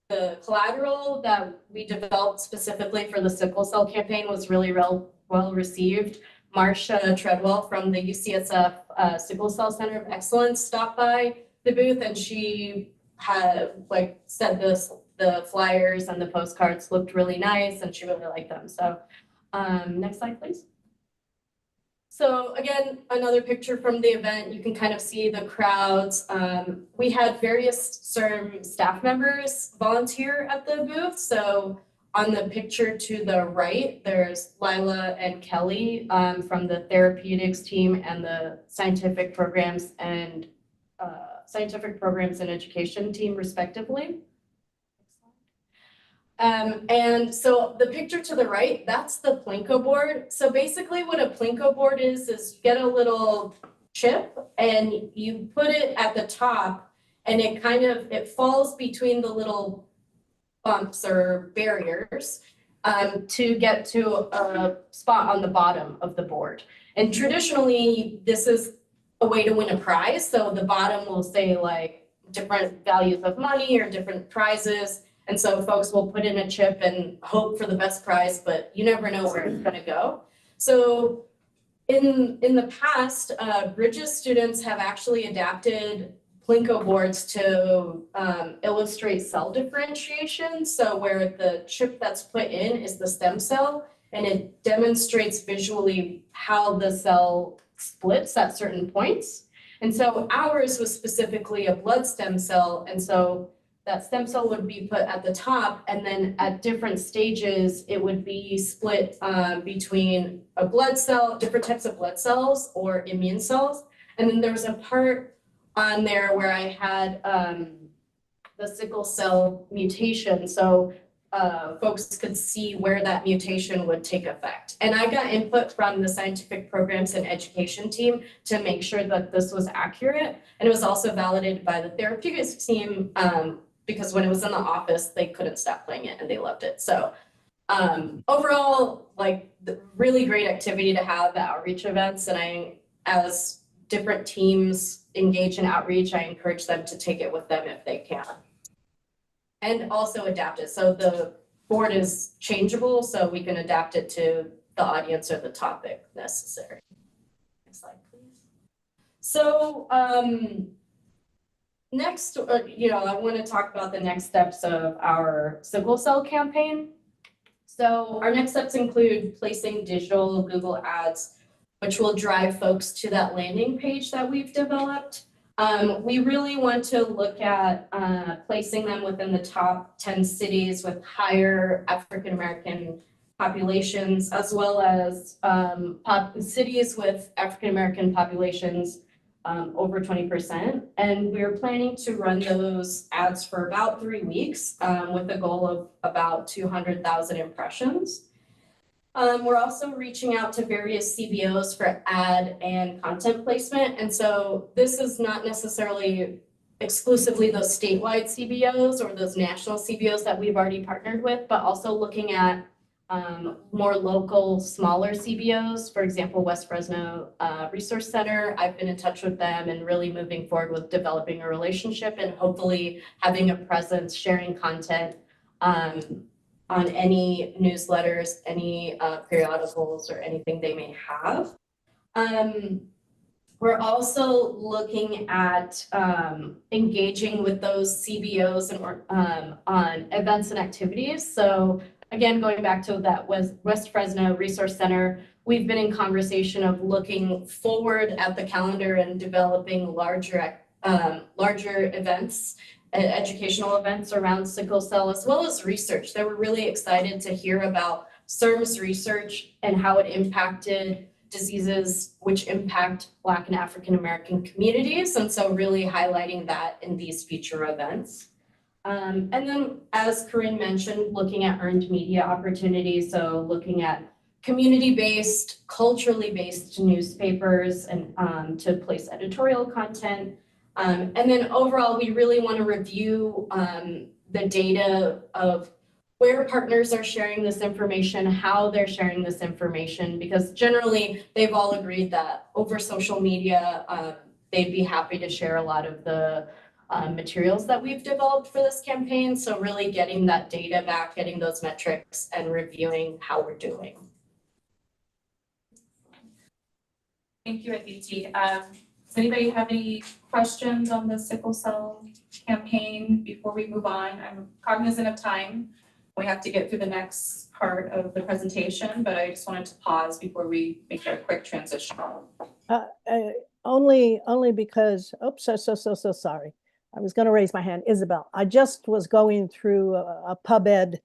The collateral that we developed specifically for the sickle cell campaign was really well received. Marcia Treadwell from the UCSF Sickle Cell Center of Excellence stopped by the booth, and she had said the flyers and the postcards looked really nice and she really liked them. So next slide, please. So again, another picture from the event, you can kind of see the crowds. We had various CIRM staff members volunteer at the booth. So on the picture to the right, there's Lila and Kelly from the therapeutics team and the scientific programs and education team, respectively. And so the picture to the right, that's the Plinko board. So basically what a Plinko board is you get a little chip and you put it at the top, and it falls between the little bumps or barriers to get to a spot on the bottom of the board. And traditionally, this is a way to win a prize. So the bottom will say like different values of money or different prizes. And so folks will put in a chip and hope for the best prize, but you never know where it's going to go. So in the past, Bridges students have actually adapted Plinko boards to illustrate cell differentiation. So where the chip that's put in is the stem cell, and it demonstrates visually how the cell splits at certain points. And so ours was specifically a blood stem cell. And so that stem cell would be put at the top, and then at different stages, it would be split between a blood cell, different types of blood cells or immune cells. And then there was a part on there where I had the sickle cell mutation. So folks could see where that mutation would take effect. And I got input from the scientific programs and education team to make sure that this was accurate. And it was also validated by the therapeutics team because when it was in the office, they couldn't stop playing it and they loved it. So overall, like really great activity to have at outreach events. And as different teams engage in outreach, I encourage them to take it with them if they can. And also adapt it. So the board is changeable, so we can adapt it to the audience or the topic necessary. Next slide, please. So next, I want to talk about the next steps of our sickle cell campaign. So our next steps include placing digital Google ads, which will drive folks to that landing page that we've developed. We really want to look at placing them within the top 10 cities with higher African-American populations, as well as cities with African-American populations over 20%. And we're planning to run those ads for about 3 weeks with a goal of about 200,000 impressions. We're also reaching out to various CBOs for ad and content placement. And so this is not necessarily exclusively those statewide CBOs or those national CBOs that we've already partnered with, but also looking at more local, smaller CBOs. For example, West Fresno Resource Center, I've been in touch with them and really moving forward with developing a relationship and hopefully having a presence, sharing content on any newsletters, any periodicals, or anything they may have. We're also looking at engaging with those CBOs and on events and activities. So again, going back to that West Fresno Resource Center, we've been in conversation of looking forward at the calendar and developing larger events, educational events around sickle cell, as well as research. They were really excited to hear about CIRM's research and how it impacted diseases which impact Black and African American communities. And so really highlighting that in these future events. And then, as Corinne mentioned, looking at earned media opportunities. So looking at community-based, culturally based newspapers and to place editorial content. And then overall, we really want to review the data of where partners are sharing this information, how they're sharing this information, because generally they've all agreed that over social media, they'd be happy to share a lot of the materials that we've developed for this campaign. So really getting that data back, getting those metrics and reviewing how we're doing.
Thank you, Aditi. Does anybody have any questions on the sickle cell campaign before we move on? I'm cognizant of time. We have to get through the next part of the presentation, but I just wanted to pause before we make a quick transition.
Only because, oops, so sorry. I was going to raise my hand. Isabel, I just was going through a PubEd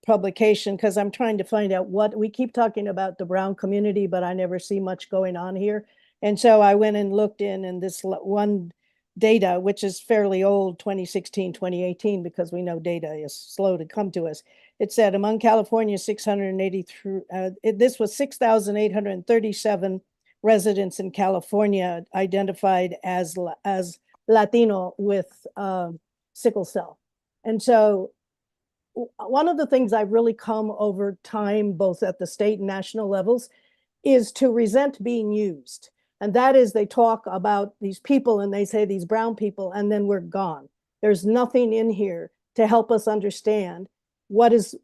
publication because I'm trying to find out what we keep talking about the Brown community, but I never see much going on here. And so I went and looked in this one data, which is fairly old, 2016, 2018, because we know data is slow to come to us. It said among California, 683, this was 6,837 residents in California identified as Latino with sickle cell. And so one of the things I've really come over time, both at the state and national levels, is to resent being used. And that is, they talk about these people and they say these brown people, and then we're gone. There's nothing in here to help us understand what is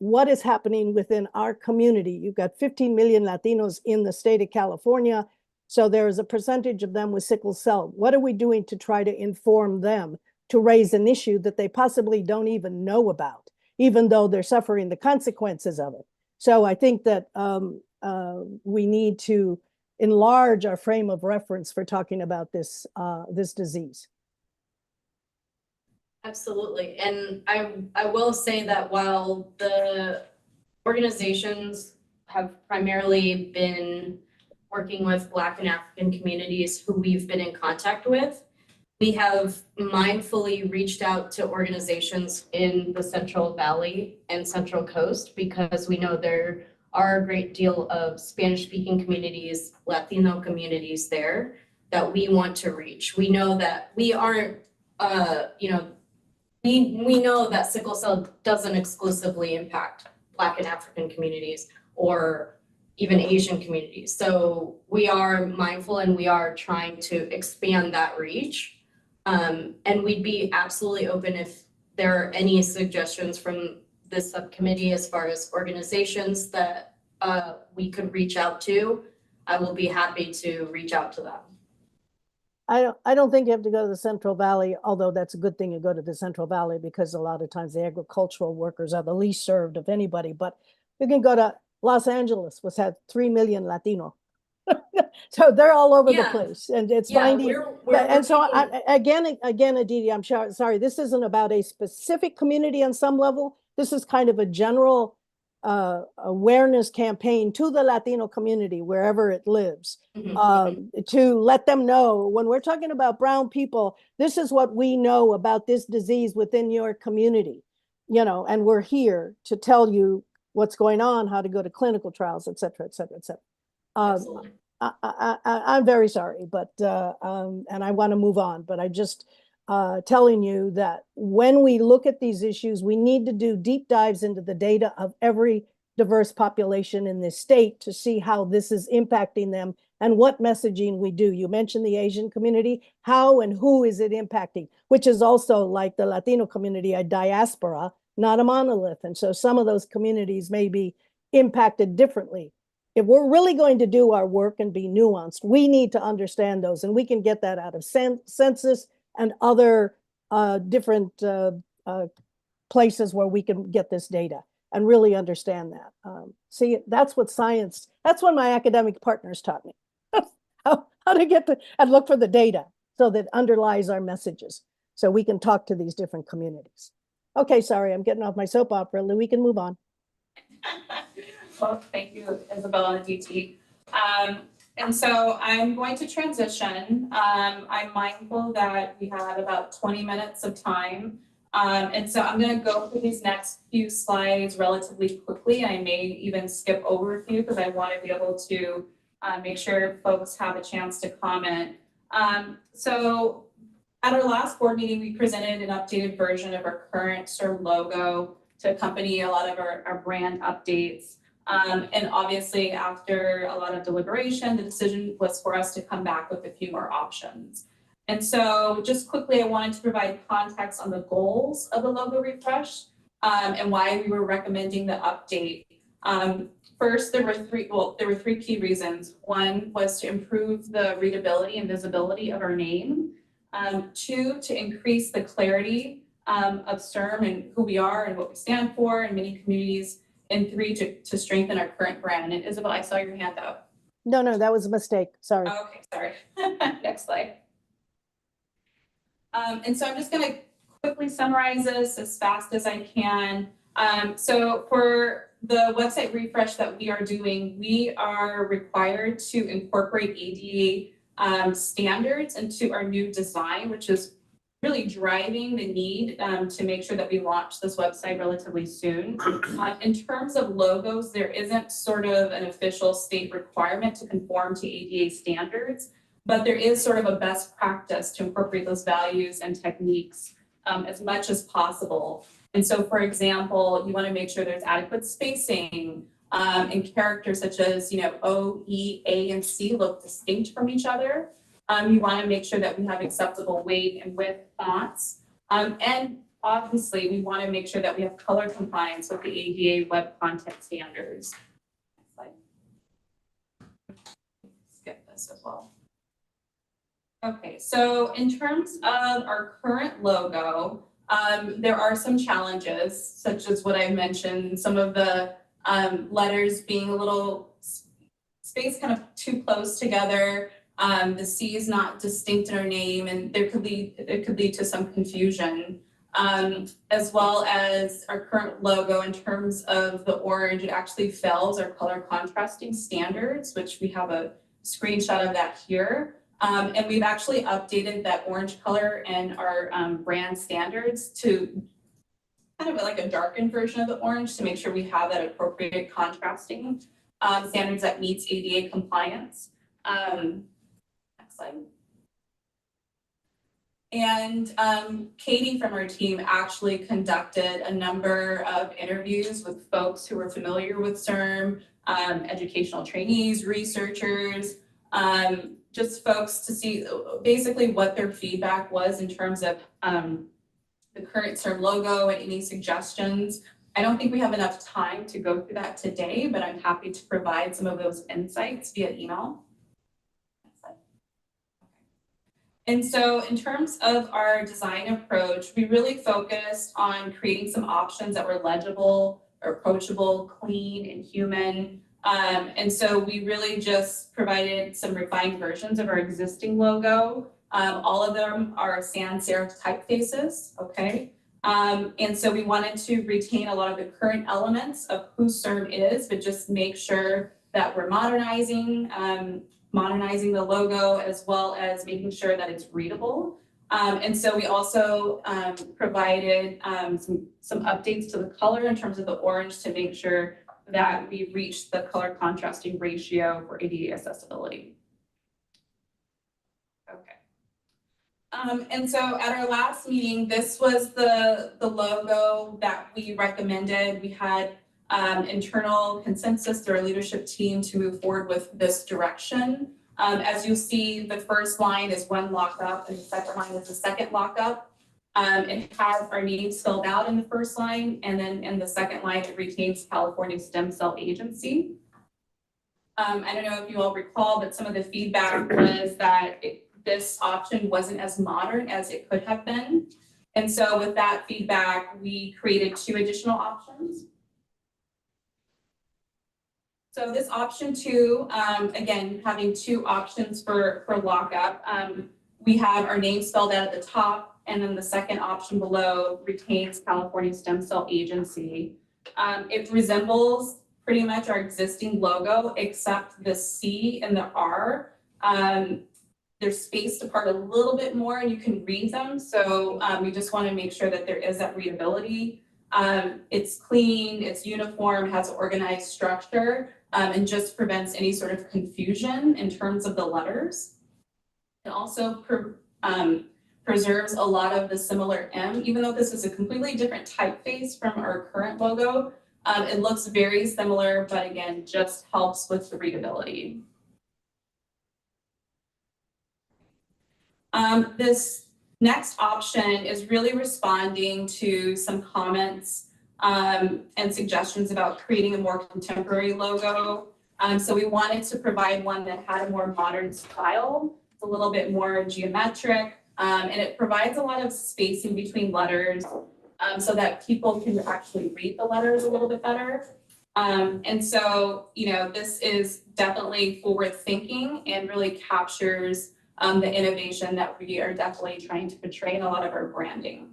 happening within our community. You've got 15 million Latinos in the state of California. So there is a percentage of them with sickle cell. What are we doing to try to inform them to raise an issue that they possibly don't even know about, even though they're suffering the consequences of it? So I think that we need to enlarge our frame of reference for talking about this this disease.
Absolutely. And I will say that while the organizations have primarily been working with Black and African communities who we've been in contact with, we have mindfully reached out to organizations in the Central Valley and Central Coast because we know there are a great deal of Spanish-speaking communities, Latino communities there that we want to reach. We know that we aren't, we know that sickle cell doesn't exclusively impact Black and African communities or even Asian communities. So we are mindful and we are trying to expand that reach. And we'd be absolutely open if there are any suggestions from this subcommittee as far as organizations that we could reach out to. I will be happy to reach out to them.
I don't think you have to go to the Central Valley, although that's a good thing you go to the Central Valley because a lot of times the agricultural workers are the least served of anybody. But you can go to Los Angeles, which had 3 million Latino. So they're all over the place, and it's finding. And so again, Aditi, I'm sorry, this isn't about a specific community on some level. This is kind of a general awareness campaign to the Latino community wherever it lives, to let them know when we're talking about brown people, this is what we know about this disease within your community, and we're here to tell you what's going on, how to go to clinical trials, et cetera, et cetera, et cetera. I'm very sorry, but and I want to move on, but I just telling you that when we look at these issues, we need to do deep dives into the data of every diverse population in this state to see how this is impacting them and what messaging we do. You mentioned the Asian community, how and who is it impacting, which is also like the Latino community, a diaspora, not a monolith. And so some of those communities may be impacted differently. If we're really going to do our work and be nuanced, we need to understand those, and we can get that out of census and other different places where we can get this data and really understand that. See, that's what science, that's what my academic partners taught me, how to get to and look for the data so that underlies our messages so we can talk to these different communities. Okay, sorry, I'm getting off my soap opera. We can move on.
Well, thank you, Isabella and Aditi. And so I'm going to transition. I'm mindful that we have about 20 minutes of time. And so I'm going to go through these next few slides relatively quickly. I may even skip over a few because I want to be able to make sure folks have a chance to comment. So at our last board meeting, we presented an updated version of our current CIRM logo to accompany a lot of our brand updates. And obviously, after a lot of deliberation, the decision was for us to come back with a few more options. And so just quickly, I wanted to provide context on the goals of the logo refresh and why we were recommending the update. First, there were three key reasons. One was to improve the readability and visibility of our name. Two, to increase the clarity of CIRM and who we are and what we stand for in many communities. And three, to strengthen our current brand. And Isabel, I saw your hand up.
No, that was a mistake. Sorry.
Oh, okay, sorry. Next slide. And so I'm just going to quickly summarize this as fast as I can. So for the website refresh that we are doing, we are required to incorporate ADA standards into our new design, which is really driving the need to make sure that we launch this website relatively soon. In terms of logos, there isn't sort of an official state requirement to conform to ADA standards, but there is sort of a best practice to incorporate those values and techniques as much as possible. And so, for example, you want to make sure there's adequate spacing and characters such as, O, E, A, and C look distinct from each other. You want to make sure that we have acceptable weight and width fonts. And obviously, we want to make sure that we have color compliance with the ADA web content standards. Next slide. Skip this.
this as well. Okay, so in terms of our current logo, there are some challenges, such as what I mentioned, some of the letters being a little spaced kind of too close together. The C is not distinct in our name, and it could lead to some confusion. As well as our current logo in terms of the orange, it actually fails our color contrasting standards, which we have a screenshot of that here. And we've actually updated that orange color in our brand standards to kind of like a darkened version of the orange to make sure we have that appropriate contrasting standards that meets ADA compliance. Next slide. And Katie from our team actually conducted a number of interviews with folks who were familiar with CIRM, educational trainees, researchers, just folks to see basically what their feedback was in terms of the current CIRM logo and any suggestions. I don't think we have enough time to go through that today, but I'm happy to provide some of those insights via email. And so in terms of our design approach, we really focused on creating some options that were legible, approachable, clean, and human. And so we really just provided some refined versions of our existing logo. All of them are sans serif typefaces, okay? And so we wanted to retain a lot of the current elements of who CIRM is, but just make sure that we're modernizing the logo, as well as making sure that it's readable. And so we also provided some updates to the color in terms of the orange to make sure that we reached the color contrasting ratio for ADA accessibility. Okay. And so at our last meeting, this was the logo that we recommended. We had internal consensus through our leadership team to move forward with this direction. As you'll see, the first line is one lockup and the second line is the second lockup. It has our name spelled out in the first line, and then in the second line, it retains California Stem Cell Agency. I don't know if you all recall, but some of the feedback was that this option wasn't as modern as it could have been. And so with that feedback, we created 2 additional options. So this option 2, again, having 2 options for lockup, we have our name spelled out at the top, and then the second option below retains California Stem Cell Agency. It resembles pretty much our existing logo, except the C and the R. They're spaced apart a little bit more and you can read them. So we just want to make sure that there is that readability. It's clean, it's uniform, has organized structure, and just prevents any sort of confusion in terms of the letters. It also preserves a lot of the similar M, even though this is a completely different typeface from our current logo. It looks very similar, but again, just helps with the readability. This next option is really responding to some comments and suggestions about creating a more contemporary logo. So we wanted to provide one that had a more modern style. It's a little bit more geometric, and it provides a lot of spacing between letters so that people can actually read the letters a little bit better. And so, you know, this is definitely forward thinking and really captures the innovation that we are definitely trying to portray in a lot of our branding.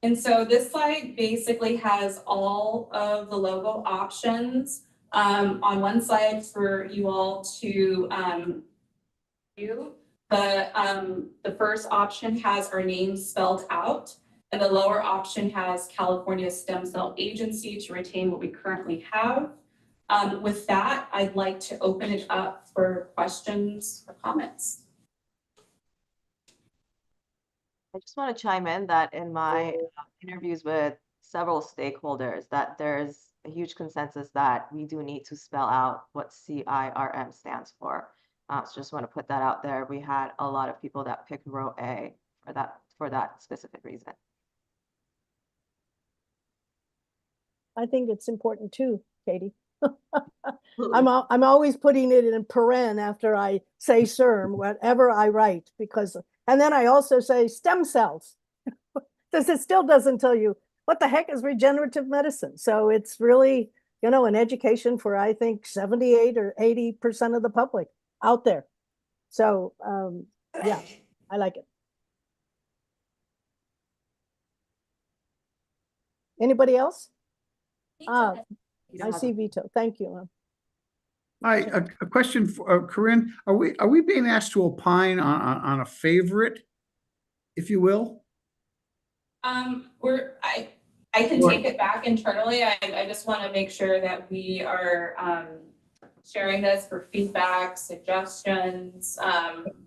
And so this slide basically has all of the logo options on one side for you all to view. The first option has our name spelled out, and the lower option has California Stem Cell Agency to retain what we currently have. With that, I'd like to open it up for questions or comments.
I just want to chime in that in my interviews with several stakeholders, that there's a huge consensus that we do need to spell out what CIRM stands for. So just want to put that out there. We had a lot of people that picked row A for that specific reason.
I think it's important too, Katie. I'm always putting it in paren after I say CIRM, whatever I write, because, and then I also say stem cells, because it still doesn't tell you what the heck is regenerative medicine. So it's really, you know, an education for, I think, 78 or 80% of the public out there. So yeah, I like it. Anybody else? I see Vito. Thank you.
Hi, a question for Corinne. Are we being asked to opine on a favorite, if you will?
I can take it back internally. I just want to make sure that we are sharing this for feedback, suggestions.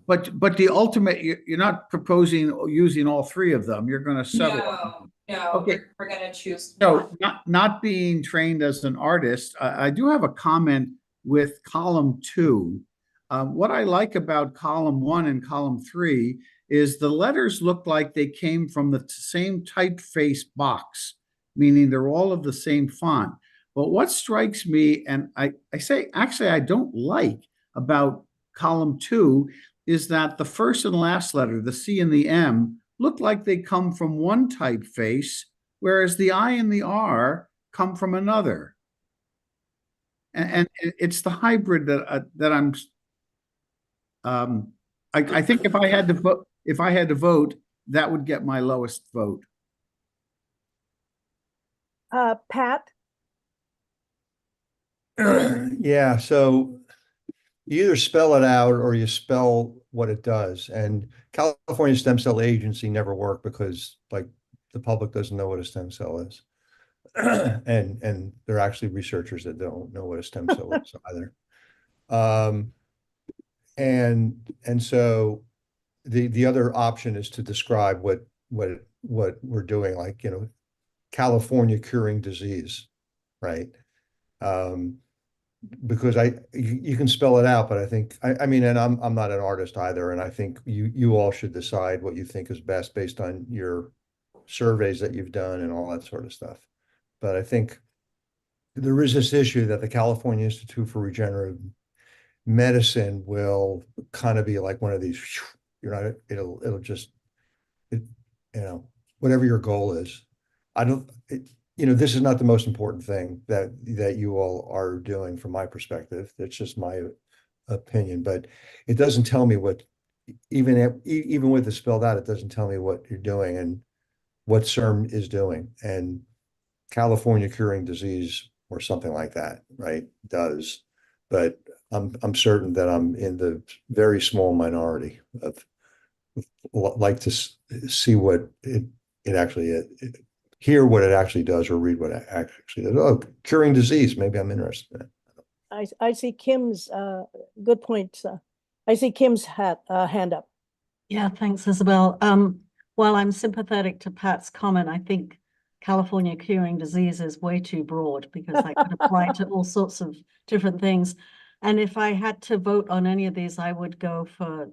But the ultimate, you're not proposing using all three of them. You're going to settle.
No,
Okay.
we're going to choose.
So not being trained as an artist, I do have a comment with column 2. What I like about column 1 and column 3 is the letters look like they came from the same typeface box, meaning they're all of the same font. But what strikes me, and I say, actually, I don't like about column 2, is that the first and last letter, the C and the M, look like they come from one typeface, whereas the I and the R come from another. And it's the hybrid that I'm. I think if I had to vote, that would get my lowest vote.
Pat.
Yeah, so you either spell it out or you spell what it does. And California Stem Cell Agency never worked because, like, the public doesn't know what a stem cell is. and there are actually researchers that don't know what a stem cell is either. And so the other option is to describe what we're doing, like, you know, California curing disease, right? Because you can spell it out, but I think I mean, and I'm not an artist either, and I think you all should decide what you think is best based on your surveys that you've done and all that sort of stuff. But I think there is this issue that the California Institute for Regenerative Medicine will kind of be like one of these, you know, it'll just, you know, whatever your goal is. You know, this is not the most important thing that you all are doing from my perspective. It's just my opinion, but it doesn't tell me what, even with it spelled out, it doesn't tell me what you're doing and what CIRM is doing. And California curing disease or something like that, right, does. But I'm certain that I'm in the very small minority of like to see what it actually hear what it actually does or read what it actually does. Oh, curing disease, maybe I'm interested in it.
I see Kim's good point. I see Kim's hand up.
Yeah, thanks, Isabel. While I'm sympathetic to Pat's comment, I think California curing disease is way too broad because that could apply to all sorts of different things. And if I had to vote on any of these, I would go for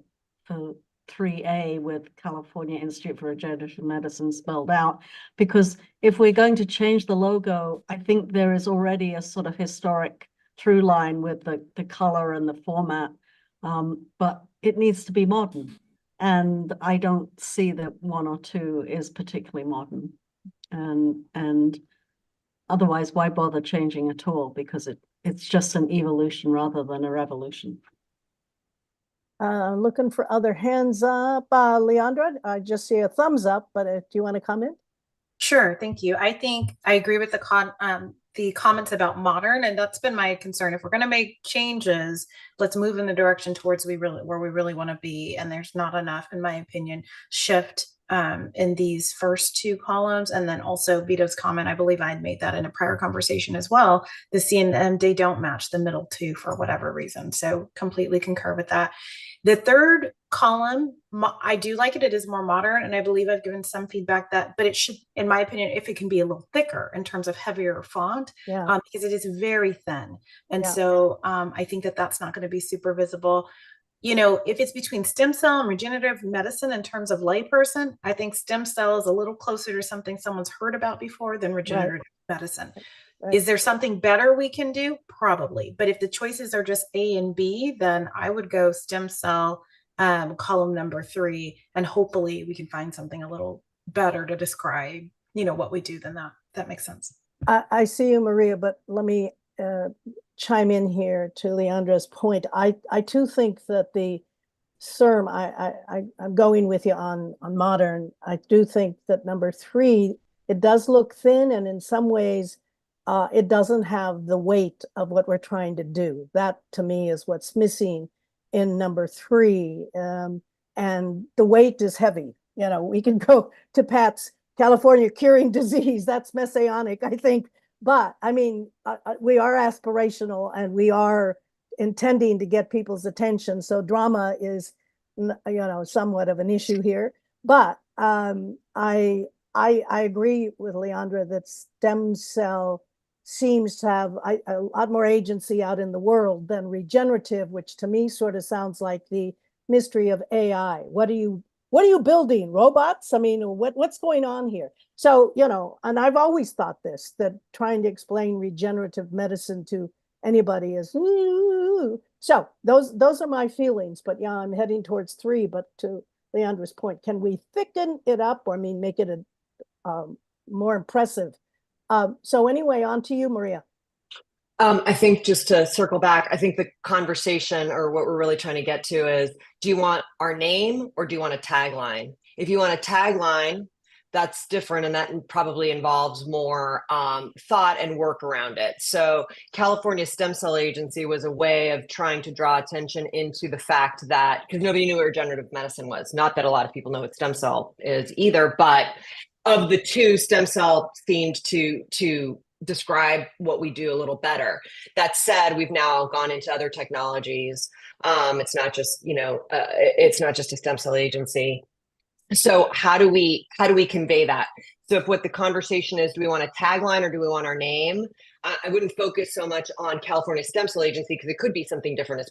3A with California Institute for Regenerative Medicine spelled out, because if we're going to change the logo, I think there is already a sort of historic through line with the color and the format, but it needs to be modern. And I don't see that 1 or 2 is particularly modern. And otherwise, why bother changing at all? Because it's just an evolution rather than a revolution.
Looking for other hands up. Leandra, I just see a thumbs up, but do you want to comment?
Sure, thank you. I think I agree with the comments about modern, and that's been my concern. If we're going to make changes, let's move in the direction towards where we really want to be. And there's not enough, in my opinion, shift in these first 2 columns. And then also Vito's comment, I believe I had made that in a prior conversation as well. The C and M, they don't match the middle 2 for whatever reason. So completely concur with that. The third column, I do like it. It is more modern, and I believe I've given some feedback but it should, in my opinion, if it can be a little thicker in terms of heavier font, because it is very thin. And so I think that's not going to be super visible. You know, if it's between stem cell and regenerative medicine in terms of layperson, I think stem cell is a little closer to something someone's heard about before than regenerative medicine. Is there something better we can do? probably. But if the choices are just A and B, then I would go stem cell, column number 3, and hopefully we can find something a little better to describe, what we do than that. That makes sense.
I see you, Maria, but let me chime in here to Leandra's point. I too think that the CIRM, I'm going with you on modern. I do think that number 3, it does look thin, and in some ways, it doesn't have the weight of what we're trying to do. That, to me, is what's missing in number 3. And the weight is heavy. We can go to Pat's California curing disease. That's messianic, I think. But I mean, we are aspirational, and we are intending to get people's attention. So drama is, somewhat of an issue here. But I agree with Leandra that stem cell seems to have a lot more agency out in the world than regenerative, which to me sort of sounds like the mystery of AI. What are you building? Robots? I mean, what's going on here? So, and I've always thought this, that trying to explain regenerative medicine to anybody is, so those are my feelings. But yeah, I'm heading towards 3. But to Leandra's point, can we thicken it up, or make it more impressive? So anyway, on to you, Maria.
I think, just to circle back, I think the conversation, or what we're really trying to get to, is, do you want our name or do you want a tagline? If you want a tagline, that's different, and that probably involves more thought and work around it. So California Stem Cell Agency was a way of trying to draw attention into the fact that, because nobody knew what regenerative medicine was. Not that a lot of people know what stem cell is either, but of the two, stem cell seemed to describe what we do a little better. That said, we've now gone into other technologies. It's not just, it's not just a stem cell agency. So how do we convey that? So if what the conversation is, do we want a tagline or do we want our name? I wouldn't focus so much on California Stem Cell Agency, because it could be something different,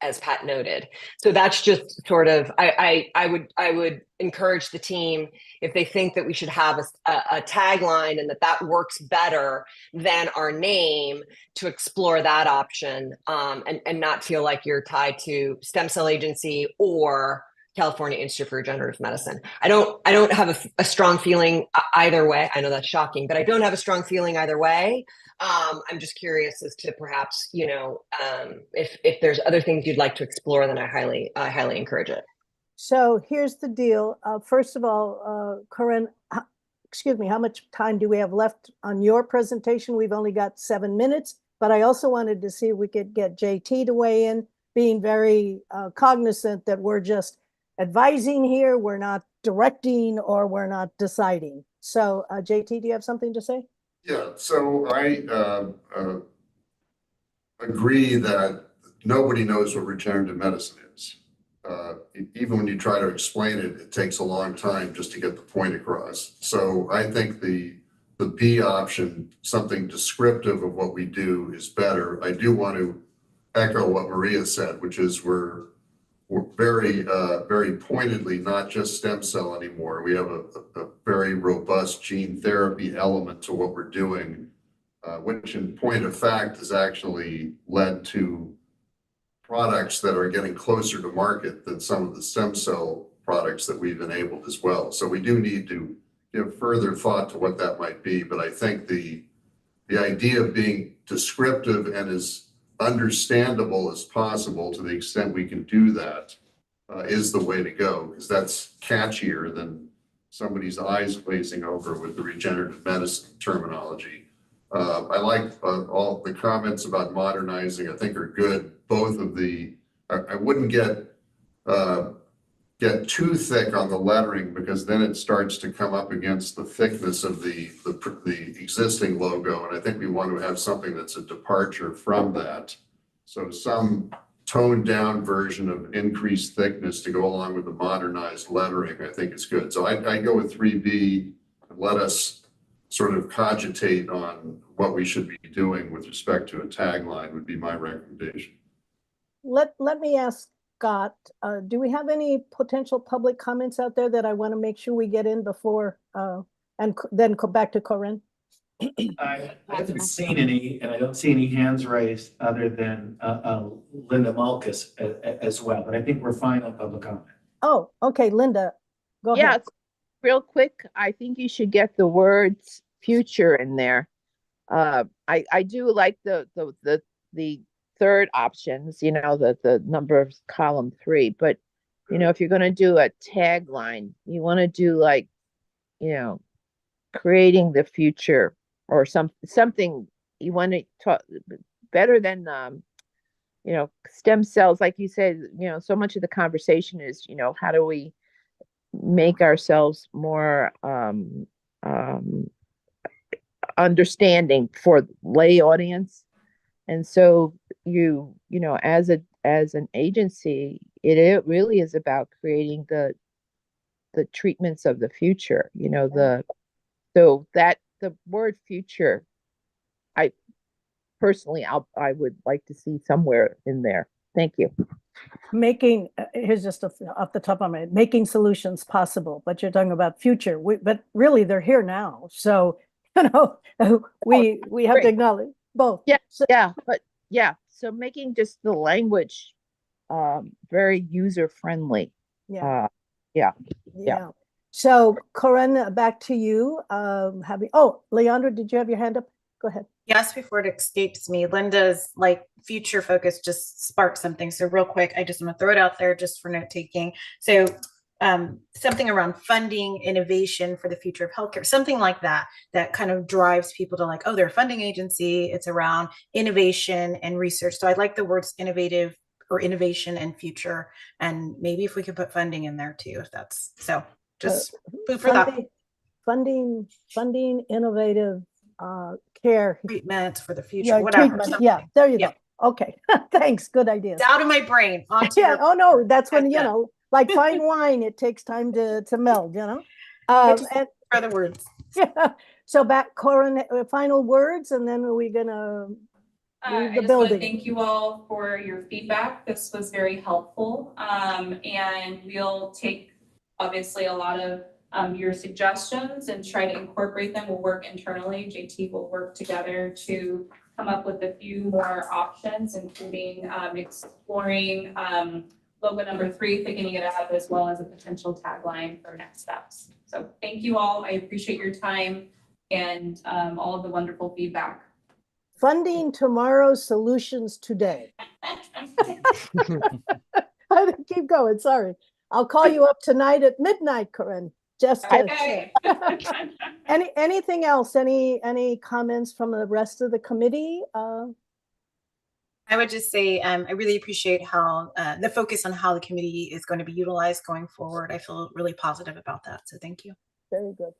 as Pat noted. So that's just sort of, I would encourage the team, if they think that we should have a tagline and that works better than our name, to explore that option, and not feel like you're tied to Stem Cell Agency or California Institute for Regenerative Medicine. I don't have a strong feeling either way. I know that's shocking, but I don't have a strong feeling either way. I'm just curious as to perhaps, if there's other things you'd like to explore, then I highly encourage it.
So here's the deal. First of all, Corinne, excuse me, how much time do we have left on your presentation? We've only got 7 minutes, but I also wanted to see if we could get JT to weigh in, being very cognizant that we're just advising here, we're not directing, or we're not deciding. So JT, do you have something to say?
Yeah, so I agree that nobody knows what regenerative medicine is. Even when you try to explain it, it takes a long time just to get the point across. So I think the B option, something descriptive of what we do, is better. I do want to echo what Maria said, which is we're very, very pointedly not just stem cell anymore. We have a very robust gene therapy element to what we're doing, which in point of fact has actually led to products that are getting closer to market than some of the stem cell products that we've enabled as well. So we do need to give further thought to what that might be. But I think the idea of being descriptive and as understandable as possible, to the extent we can do that, is the way to go, because that's catchier than somebody's eyes glazing over with the regenerative medicine terminology. I like all the comments about modernizing. I think are good. Both of the, I wouldn't get too thick on the lettering, because then it starts to come up against the thickness of the existing logo. And I think we want to have something that's a departure from that. So some toned down version of increased thickness to go along with the modernized lettering, I think is good. So I go with 3B, and let us sort of cogitate on what we should be doing with respect to a tagline, would be my recommendation.
Let me ask Scott, do we have any potential public comments out there that I want to make sure we get in before, and then go back to Corinne?
I haven't seen any, and I don't see any hands raised other than Linda Malkus as well, but I think we're fine on public comment.
Oh, okay, Linda, go
Yeah,
ahead.
real quick, I think you should get the words future in there. I do like the third options, you know, the number of column 3, but you know, if you're going to do a tagline, you want to do like, you know, creating the future or something you want to talk better than you know, stem cells, like you said, you know, so much of the conversation is, you know, how do we make ourselves more understanding for lay audience. And so you know, as an agency, it really is about creating the treatments of the future, you know, so that the word future, I personally, I would like to see somewhere in there. Thank you.
Here's just off the top of my head, making solutions possible, but you're talking about future, but really they're here now. So, you know, we have to acknowledge both.
Yeah, but so making just the language very user friendly.
Yeah.
Yeah.
So Corinne, back to you. Leandra, did you have your hand up? Go ahead.
Yes, before it escapes me, Linda's like future focus just sparked something. So real quick, I just want to throw it out there just for note taking. So something around funding innovation for the future of healthcare, something like that, that kind of drives people to like, oh, they're a funding agency. It's around innovation and research. So I like the words innovative or innovation and future. And maybe if we could put funding in there too, if that's so, just food for thought.
Funding, innovative care.
Treatment for the future,
Yeah,
whatever.
treatment. Yeah, there you go. Okay, thanks. Good idea.
It's out of my brain.
Yeah. Oh no, that's when, you know, like fine wine, it takes time to meld, you know. And
other words.
Yeah. So back, Corinne, final words, and then we're gonna leave the
I just want to
building.
thank you all for your feedback. This was very helpful. And we'll take obviously a lot of your suggestions and try to incorporate them. We'll work internally. JT will work together to come up with a few more options, including exploring logo number 3, picking it up, as well as a potential tagline for next steps. So thank you all. I appreciate your time and all of the wonderful feedback.
Funding tomorrow, solutions today. I keep going. Sorry. I'll call you up tonight at midnight, Corinne. Just
okay.
Anything else? Any comments from the rest of the committee?
I would just say I really appreciate how the focus on how the committee is going to be utilized going forward. I feel really positive about that. So thank you.
Very good.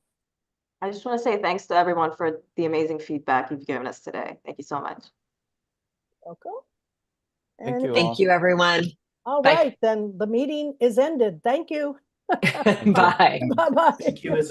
I just want to say thanks to everyone for the amazing feedback you've given us today. Thank you so much.
Okay.
Thank you, thank you, everyone.
All right, then the meeting is ended. Thank you.
Bye.
Bye-bye.
Thank you.